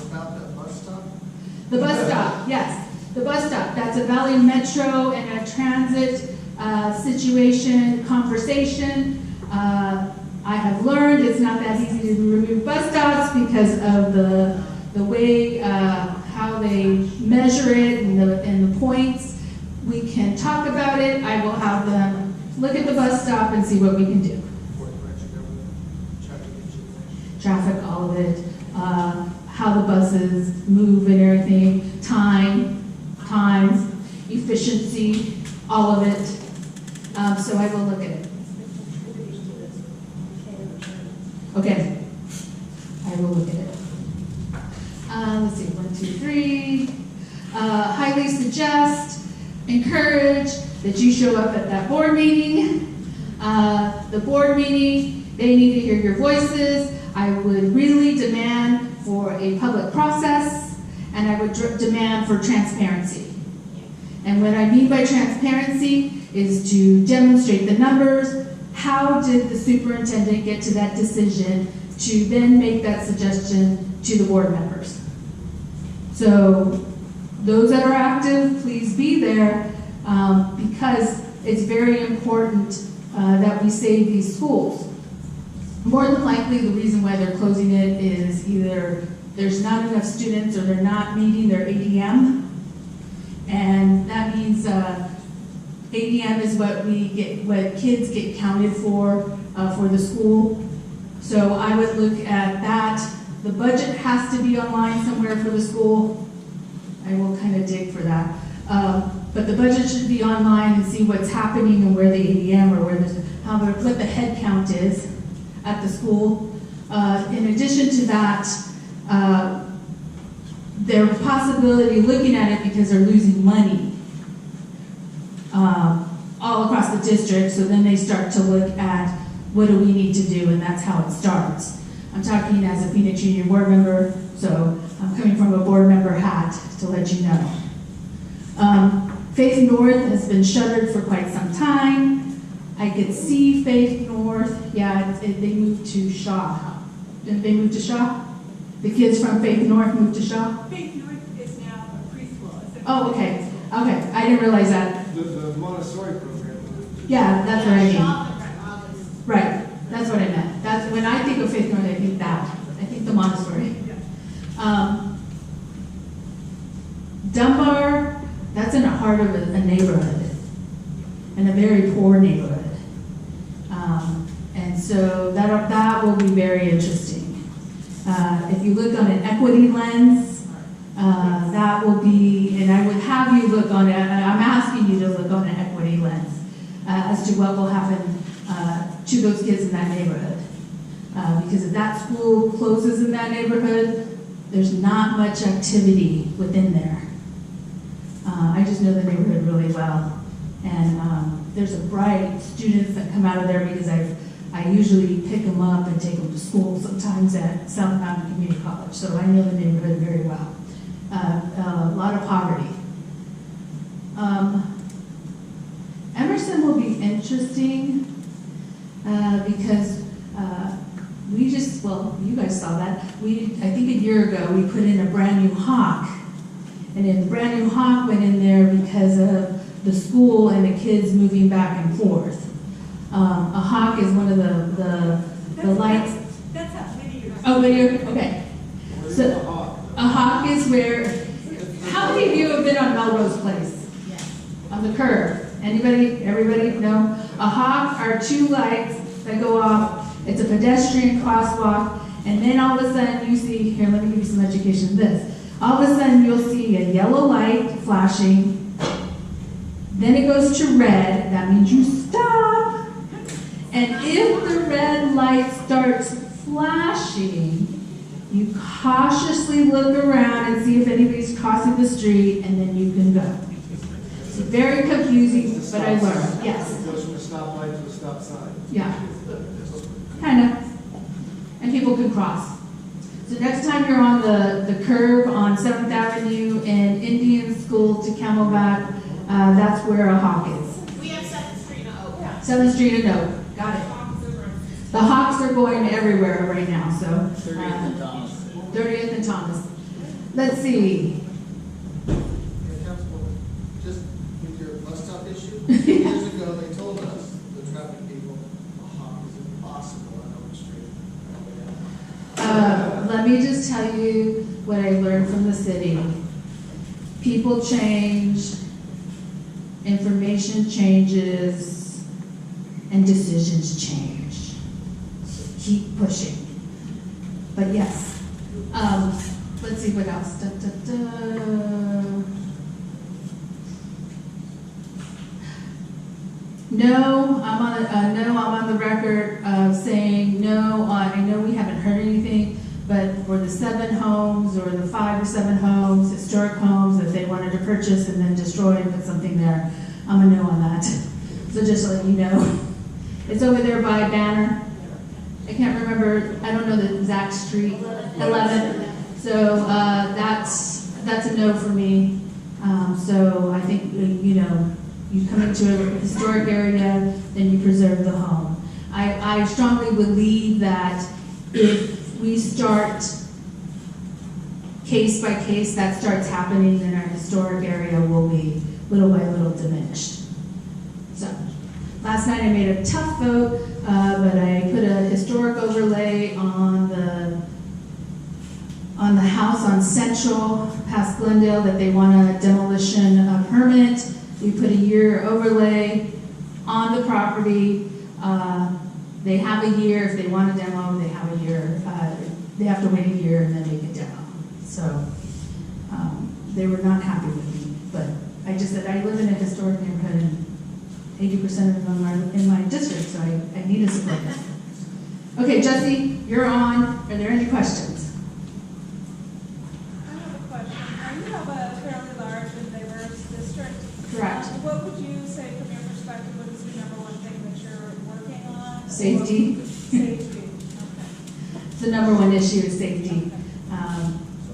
About that bus stop? The bus stop, yes, the bus stop. That's a Valley Metro and a transit conversation. I have learned it's not that easy to remove bus stops because of the way how they measure it and the points. We can talk about it. I will have them look at the bus stop and see what we can do. Traffic, all of it, how the buses move and everything, times, efficiency, all of it. So I will look at it. Okay, I will look at it. Let's see, 1, 2, 3. Highly suggest, encourage that you show up at that board meeting. The board meeting, they need to hear your voices. I would really demand for a public process, and I would demand for transparency. And what I mean by transparency is to demonstrate the numbers. How did the superintendent get to that decision to then make that suggestion to the board members? So those that are active, please be there, because it's very important that we save these schools. More than likely, the reason why they're closing it is either there's not enough students or they're not meeting their ADM. And that means ADM is what kids get counted for the school. So I would look at that. The budget has to be online somewhere for the school. I will kind of dig for that. But the budget should be online and see what's happening and where the ADM or what the head count is at the school. In addition to that, there's a possibility looking at it because they're losing money all across the district, so then they start to look at what do we need to do, and that's how it starts. I'm talking as a Phoenix Union board member, so I'm coming from a board member hat to let you know. Faith North has been shuttered for quite some time. I could see Faith North, yeah, they moved to Shaw. Didn't they move to Shaw? The kids from Faith North moved to Shaw? Faith North is now a preschool. Oh, okay. Okay, I didn't realize that. The Montessori program. Yeah, that's what I mean. Right, that's what I meant. That's when I think of Faith North, I think that. I think the Montessori. Dunbar, that's in the heart of a neighborhood, and a very poor neighborhood. And so that will be very interesting. If you look on an equity lens, that will be, and I would have you look on it, I'm asking you to look on an equity lens as to what will happen to those kids in that neighborhood. Because if that school closes in that neighborhood, there's not much activity within there. I just know the neighborhood really well. And there's a bright students that come out of there because I usually pick them up and take them to school sometimes at South Mountain Community College. So I know the neighborhood very well. A lot of poverty. Emerson will be interesting because we just, well, you guys saw that. I think a year ago, we put in a brand new Hawk. And then the brand new Hawk went in there because of the school and the kids moving back and forth. A Hawk is one of the lights. That's a video. Oh, video, okay. So a Hawk is where, how many of you have been on Melrose Place? Yes. On the curve? Anybody, everybody? No? A Hawk are two lights that go off. It's a pedestrian crosswalk, and then all of a sudden you see, here, let me give you some education on this. All of a sudden you'll see a yellow light flashing, then it goes to red, that means you stop, and if the red light starts flashing, you cautiously look around and see if anybody's crossing the street, and then you can go. It's very confusing, but I learned, yes. It goes from a stoplight to a stop sign. Yeah. Kind of. And people can cross. So next time you're on the curve on 7th Avenue and Indian School to Camelback, that's where a Hawk is. We have 7th Street in Oak. 7th Street and Oak. Got it. The Hawks are going everywhere right now, so. 30th and Thomas. 30th and Thomas. Let's see. Yeah, Councilwoman, just with your bus stop issue, years ago, they told us, the traffic people, a Hawk is impossible on Oak Street. Let me just tell you what I learned from the city. People change, information changes, and decisions change. So keep pushing. But yes, let's see what else. Da, da, da. No, I'm on the record of saying no. I know we haven't heard anything, but for the 7 homes or the 5 or 7 homes, historic homes that they wanted to purchase and then destroy and put something there, I'm a no on that. So just to let you know, it's over there by Banner. I can't remember. I don't know the exact street. 11. So that's a no for me. So I think you come into a historic area, then you preserve the home. I strongly believe that if we start case by case, that starts happening, then our historic area will be little by little diminished. So, last night I made a tough vote, but I put a historic overlay on the house on Central past Glendale that they want a demolition permit. We put a year overlay on the property. They have a year, if they want a demo, they have a year. They have to wait a year and then make a demo. So they were not happy with me, but I just said I live in a historic neighborhood and 80% of them are in my district, so I need to support them. Okay, Jesse, you're on. Are there any questions? I have a question. You have a fairly large and diverse district. Correct. What would you say from your perspective, what is the number one thing that you're working on? Safety. Safety, okay. The number one issue is safety.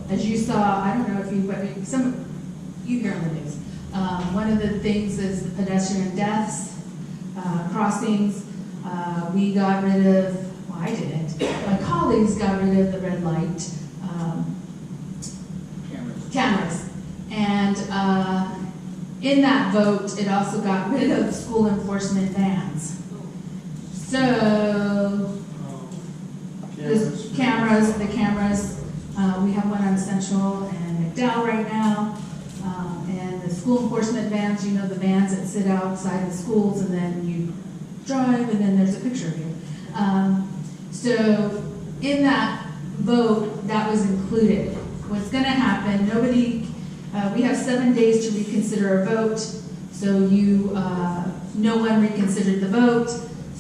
As you saw, I don't know if you hear on the news. One of the things is the pedestrian deaths, crossings. We got rid of, well, I didn't. My colleagues got rid of the red light cameras. And in that vote, it also got rid of school enforcement vans. So, the cameras, we have one on Central and McDowell right now. And the school enforcement vans, the vans that sit outside the schools and then you drive and then there's a picture of you. So in that vote, that was included. What's gonna happen, we have 7 days to reconsider a vote. So no one reconsidered the vote.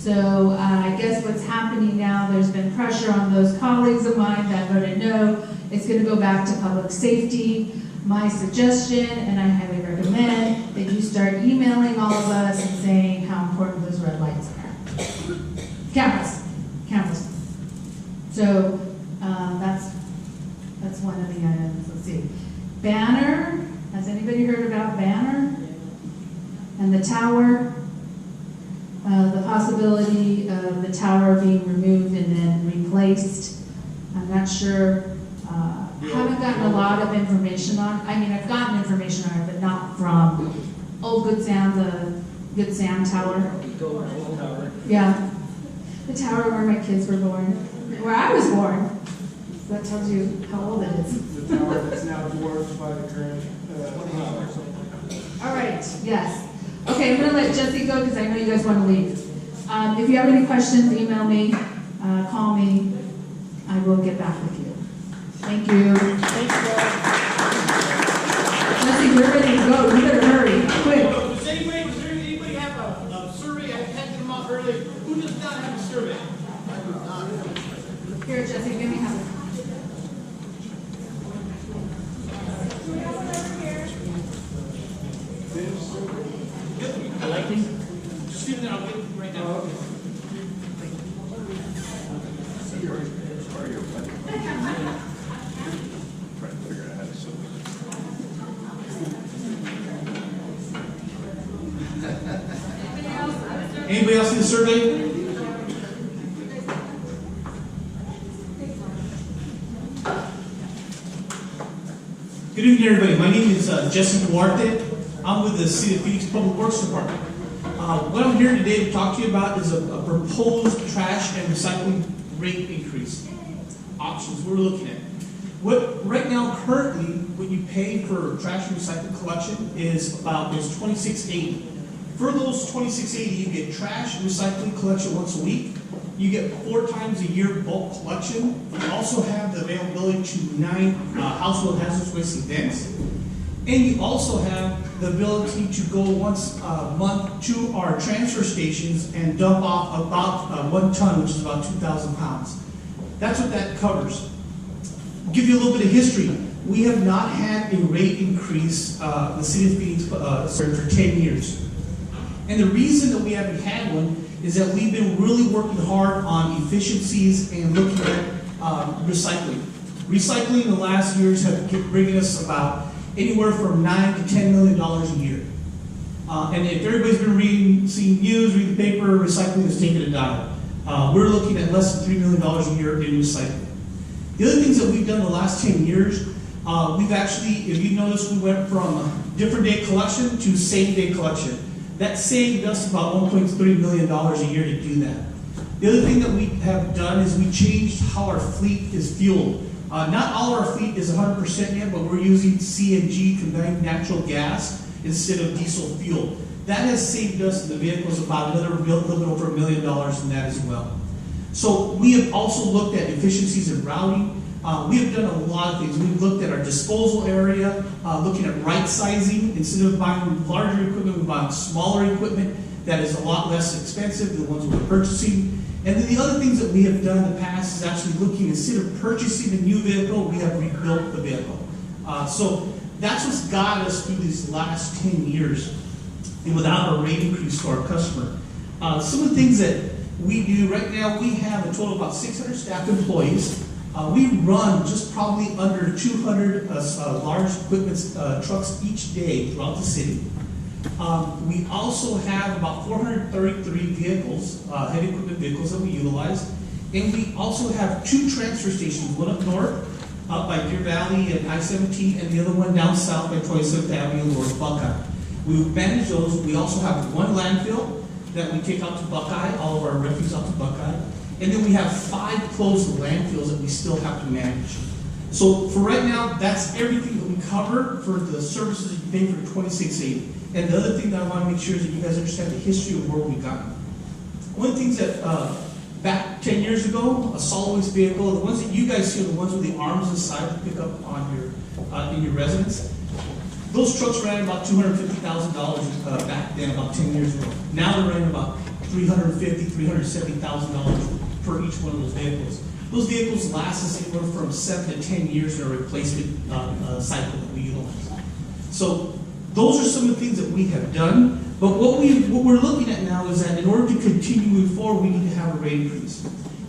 So I guess what's happening now, there's been pressure on those colleagues of mine that voted no. It's going to go back to public safety. My suggestion, and I highly recommend, that you start emailing all of us and saying how important those red lights are. Cameras. So that's one of the items. Let's see. Banner. Has anybody heard about Banner? And the tower? The possibility of the tower being removed and then replaced. I'm not sure. Haven't gotten a lot of information on. I mean, I've gotten information on it, but not from Old Good Sam, the Good Sam Tower. Yeah, the tower where my kids were born, where I was born. So that tells you how old it is. The tower that's now dwarfed by the current tower. All right. Yes. Okay, I'm going to let Jesse go because I know you guys want to leave. If you have any questions, email me, call me. I will get back with you. Thank you. Thanks, Jesse, we're ready to go. You better hurry. Quick. Does anybody have a survey? I had them up earlier. Who does not have a survey? I do not. Here, Jesse, give me half. Collecting? Just leave it there, I'll get it right now. Anybody else in the survey? Good evening, everybody. My name is Jesse Duarte. I'm with the City of Phoenix Public Works Department. What I'm here today to talk to you about is a proposed trash and recycling rate increase options we're looking at. Right now, currently, what you pay for trash and recycling collection is $26.80. For those $26.80, you get trash and recycling collection once a week. You get 4 times a year bulk collection. You also have the availability to 9 household hazardous waste events. And you also have the ability to go once a month to our transfer stations and dump off about 1 ton, which is about 2,000 pounds. That's what that covers. I'll give you a little bit of history. We have not had a rate increase in the City of Phoenix for 10 years. And the reason that we haven't had one is that we've been really working hard on efficiencies and looking at recycling. Recycling in the last years have been bringing us about anywhere from $9 to $10 million a year. And if everybody's been seeing news, reading the paper, recycling has taken a dive. We're looking at less than $3 million a year in recycling. The other things that we've done in the last 10 years, we've actually, if you notice, we went from different day collection to same day collection. That saved us about $1.3 million a year to do that. The other thing that we have done is we changed how our fleet is fueled. Not all our fleet is 100% yet, but we're using CNG, combined natural gas, instead of diesel fuel. That has saved us in the vehicles about a little bit over $1 million in that as well. So we have also looked at efficiencies in routing. We have done a lot of things. We've looked at our disposal area, looking at right sizing. Instead of buying larger equipment, we're buying smaller equipment that is a lot less expensive than the ones we're purchasing. And then the other things that we have done in the past is actually looking, instead of purchasing a new vehicle, we have rebuilt the vehicle. So that's what's got us through these last 10 years without a rate increase for our customer. Some of the things that we do right now, we have a total of about 600 staff employees. We run just probably under 200 large equipment trucks each day throughout the city. We also have about 433 vehicles, heavy equipment vehicles that we utilize. And we also have 2 transfer stations, one up north, up by Deer Valley and I-17, and the other one down south by 27th Avenue and North Buckeye. We manage those. We also have 1 landfill that we take out to Buckeye, all of our refuse out to Buckeye. And then we have 5 closed landfills that we still have to manage. So for right now, that's everything that we cover for the services you pay for $26.80. And the other thing that I want to make sure is that you guys understand the history of where we've gotten. One of the things that back 10 years ago, a solid waste vehicle, the ones that you guys see are the ones with the arms inside to pick up on your in your residence. Those trucks ran about $250,000 back then, about 10 years ago. Now they're running about $350,000, $370,000 for each one of those vehicles. Those vehicles last us anywhere from 7 to 10 years in a replacement cycle that we utilize. So those are some of the things that we have done. But what we're looking at now is that in order to continue moving forward, we need to have a rate increase.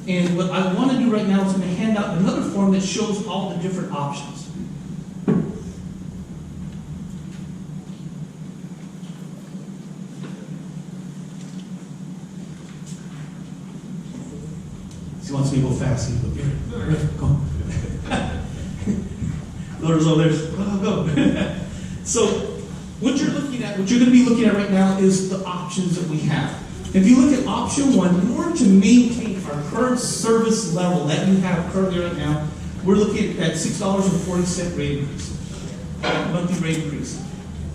And what I want to do right now is I'm going to hand out another form that shows all the different options. He wants me to go fast. He's here. Go. There's over there. Go. So, what you're going to be looking at right now is the options that we have. If you look at option 1, in order to maintain our current service level that you have currently right now, we're looking at $6.40 rate increase, monthly rate increase.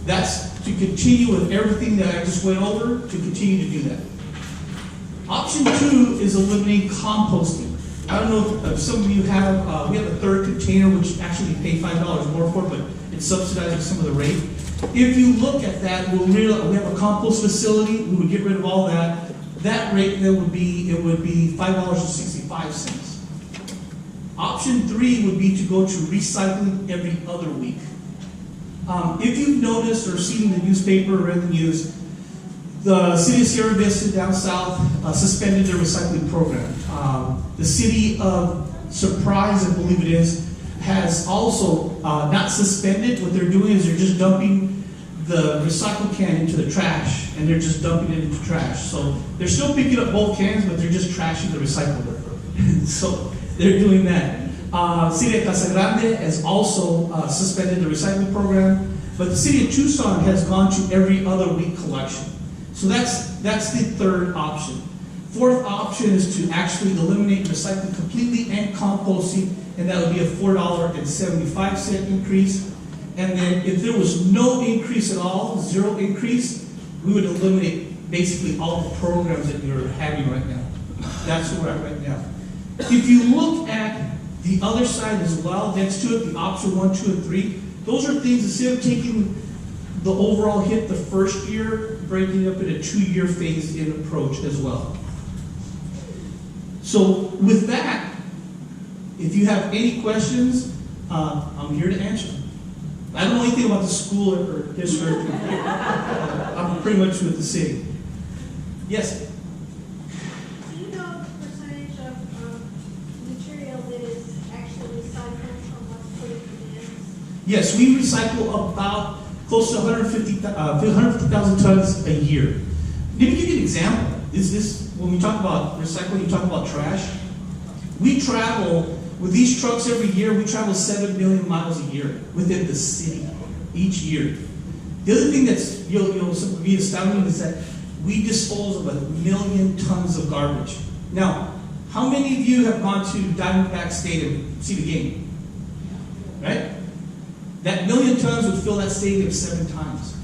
That's to continue with everything that I just went over, to continue to do that. Option 2 is eliminating composting. I don't know if some of you have, we have a third container which actually pay $5 more for, but it's subsidizing some of the rate. If you look at that, we have a compost facility, we would get rid of all that. That rate then would be $5.65. Option 3 would be to go to recycling every other week. If you've noticed or seen the newspaper or read the news, the city of Sierra Vista down south suspended their recycling program. The city of Surprise, I believe it is, has also not suspended. What they're doing is they're just dumping the recycle can into the trash, and they're just dumping it into trash. So they're still picking up both cans, but they're just trashing the recycler. So they're doing that. City of Casa Grande has also suspended the recycling program, but the city of Tucson has gone to every other week collection. So that's the third option. Fourth option is to actually eliminate recycling completely and composting, and that would be a $4.75 increase. And then if there was no increase at all, zero increase, we would eliminate basically all the programs that you're having right now. That's where we're at right now. If you look at the other side as well, next to it, the option 1, 2, and 3, those are things, instead of taking the overall hit the first year, breaking it up in a 2-year phased-in approach as well. So with that, if you have any questions, I'm here to answer them. I don't know anything about the school or district. I'm pretty much with the city. Yes? Do you know the percentage of material that is actually recycled from what's put in the bins? Yes, we recycle about close to 150,000 tons a year. Let me give you an example. When we talk about recycling, you talk about trash. We travel, with these trucks every year, we travel 7 million miles a year within the city, each year. The other thing that's you'll be astounding is that we dispose of 1 million tons of garbage. Now, how many of you have gone to Diamondback Stadium to see the game? Right? That 1 million tons would fill that stadium 7 times.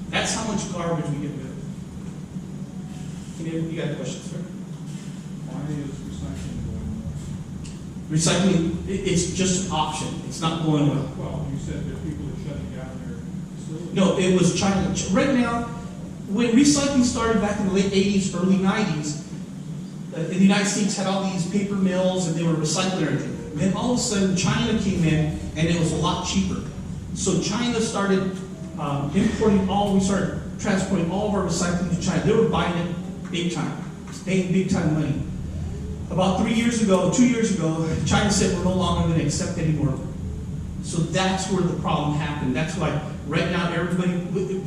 That's how much garbage we get rid of. You got a question, sir? Why is recycling going on? Recycling, it's just an option. It's not going well. Well, you said that people are shutting down their facilities. No, it was China. Right now, when recycling started back in the late 80s, early 90s, the United States had all these paper mills and they were recycling everything. And then all of a sudden, China came in and it was a lot cheaper. So China started we started transporting all of our recycling to China. They were buying it big time, paying big time money. About 2 years ago, China said we're no longer going to accept anymore. So that's where the problem happened. That's why right now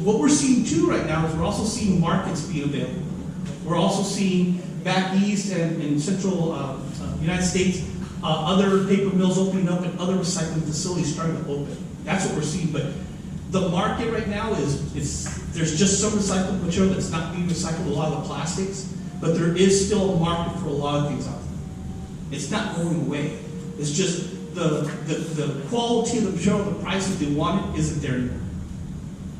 what we're seeing too right now is we're also seeing markets being available. We're also seeing back east and in central United States, other paper mills opening up and other recycling facilities starting to open. That's what we're seeing. But the market right now there's just some recycled material that's not being recycled, a lot of the plastics, but there is still a market for a lot of things out there. It's not going away. It's just the quality of the material, the price that they wanted isn't there anymore.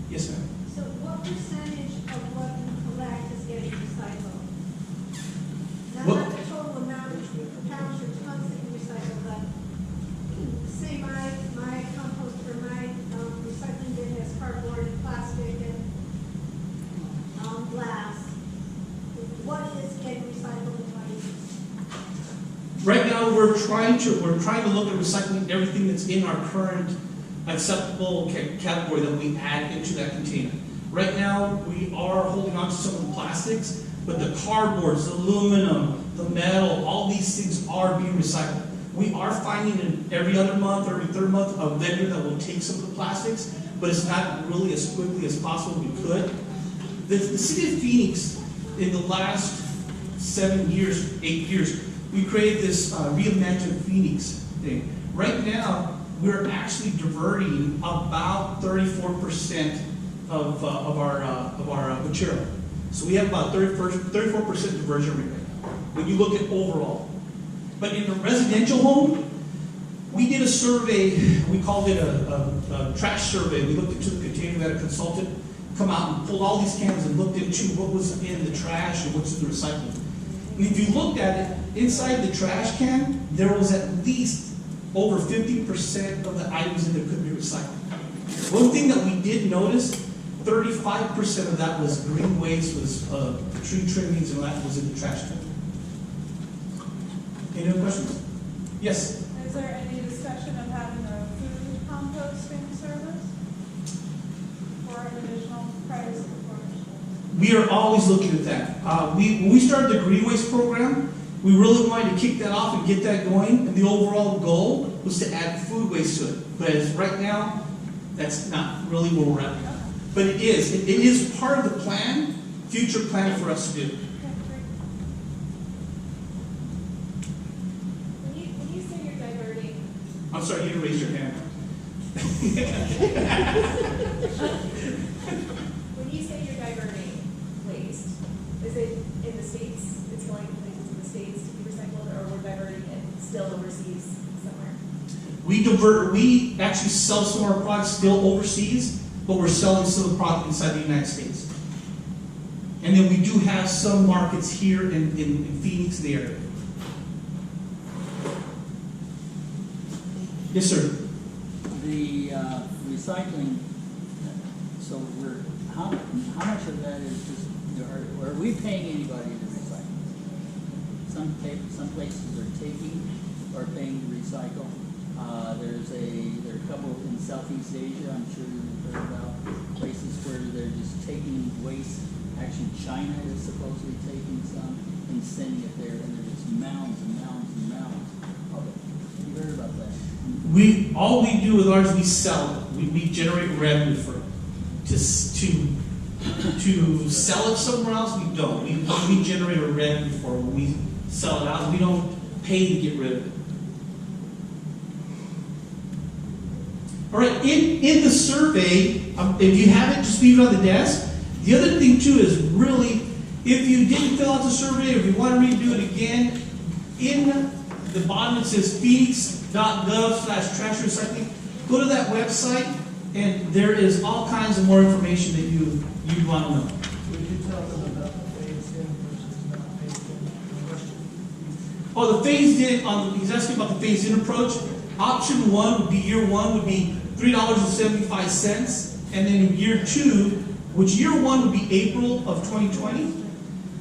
Yes, ma'am. So what percentage of what you collect is getting recycled? Not the total amount of pounds or tons that you recycle, but say my compost for my recycling bin has cardboard and plastic and glass. we're trying to look at recycling everything that's in our current acceptable category that we add into that container. Right now, we are holding on to some of the plastics, but the cardboards, the aluminum, the metal, all these things are being recycled. We are finding in every other month or every third month a vendor that will take some of the plastics, but it's not really as quickly as possible we could. The city of Phoenix, in the last 7 years, 8 years, we created this Reimagine Phoenix thing. Right now, we're actually diverting about 34% of our material. So we have about 34% diversion rate right now, when you look at overall. But in a residential home, we did a survey, we called it a trash survey. We looked into the container, we had a consultant come out and pulled all these cans and looked into what was in the trash and what's in the recycling. And if you looked at it, inside the trash can, there was at least over 50% of the items in there could be recycled. One thing that we did notice, 35% of that was green waste, was tree trimmings, and that was in the trash can. Any other questions? Yes? Is there any discussion of having a food composting service for an additional price? We are always looking at that. When we started the green waste program, we really wanted to kick that off and get that going, and the overall goal was to add food waste to it. But as right now, that's not really where we're at. But it is part of the plan, future plan for us to do. When you say you're diverting, I'm sorry, you didn't raise your hand. when you say you're diverting waste, is it in the States, it's going places in the States to be recycled, or we're diverting it still overseas somewhere? We actually sell some of our products still overseas, but we're selling some of the product inside the United States. And then we do have some markets here in Phoenix, the area. Yes, sir. The recycling, so how much of that is just, are we paying anybody to recycle? Some places are taking or paying to recycle. There are a couple in Southeast Asia, I'm sure you've heard about, places where they're just taking waste. Actually, China is supposedly taking some and sending it there, and there's just mounds and mounds and mounds of it. You heard about that? All we do with ours, we sell it. We generate revenue for it. To sell it somewhere else, we don't. We generate a revenue for it. When we sell it out, we don't pay to get rid of it. All right, in the survey, if you have it, just leave it on the desk. The other thing too is really, if you didn't fill out the survey, or if you want to redo it again, in the bottom it says phoenix.gov/trash recycling. Go to that website, and there is all kinds of more information that you'd want to know. Would you tell them about the phased in versus not phased in question? Oh, the phased in, he's asking about the phased in approach. Option one would be, year one would be $3.75, and then in year two, which year one would be April of 2020,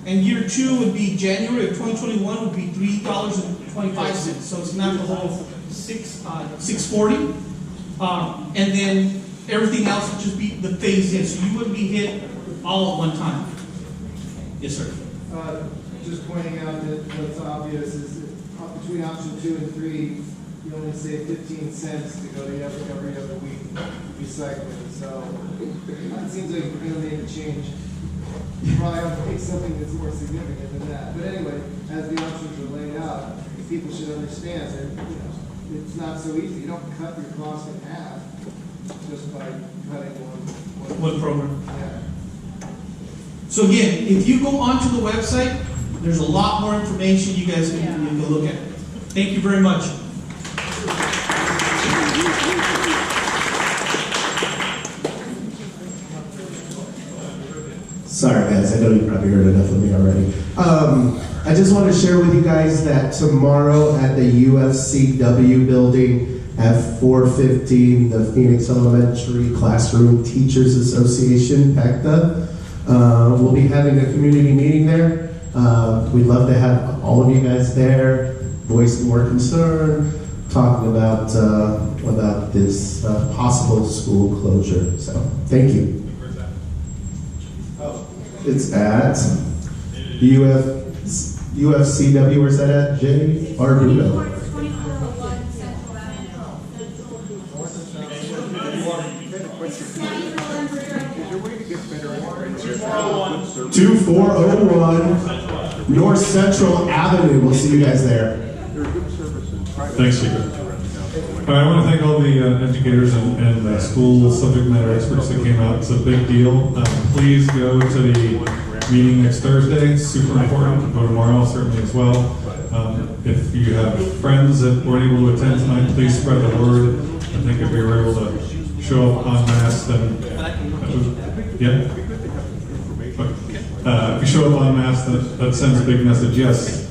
and year two would be January of 2021 would be $3.25. So it's not the whole $6.40, and then everything else would just be the phased in. So you wouldn't be hit all at one time. Yes, sir. Just pointing out that what's obvious is that between option 2 and 3, you only save 15 cents to go to every other week recycling. So it seems like we're going to make a change. You probably have to pick something that's more significant than that. But anyway, as the options are laid out, people should understand that it's not so easy. You don't cut your cost in half just by cutting one program. Yeah. So again, if you go onto the website, there's a lot more information you guys can look at. Thank you very much. Sorry guys, I know you probably heard enough of me already. I just want to share with you guys that tomorrow at the UFCW building at 4:15, the Phoenix Elementary Classroom Teachers Association, PECTA, we'll be having a community meeting there. We'd love to have all of you guys there. voiced more concern, talking about this possible school closure. So, thank you. It's at UFCW. Where's that at? J. Arduino. 2401 North Central Avenue. We'll see you guys there. Thanks, Chico. All right, I want to thank all the educators and school subject matter experts that came out. It's a big deal. Please go to the meeting next Thursday. It's super important. Go tomorrow, certainly as well. If you have friends that weren't able to attend tonight, please spread the word. I think if we were able to show up en masse, then yeah. If you show up en masse, that sends a big message. Yes.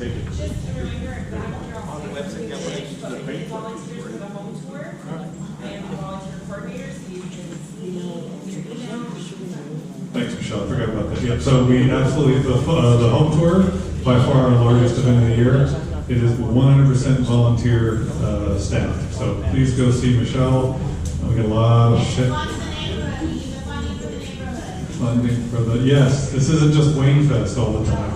Thanks, Michelle. I forgot about that. Yep. So we absolutely the home tour, by far our largest event of the year. It is 100% volunteer staff. So please go see Michelle. We get a lot of shit. Funding for the yes. This isn't just Wayne Fest all the time.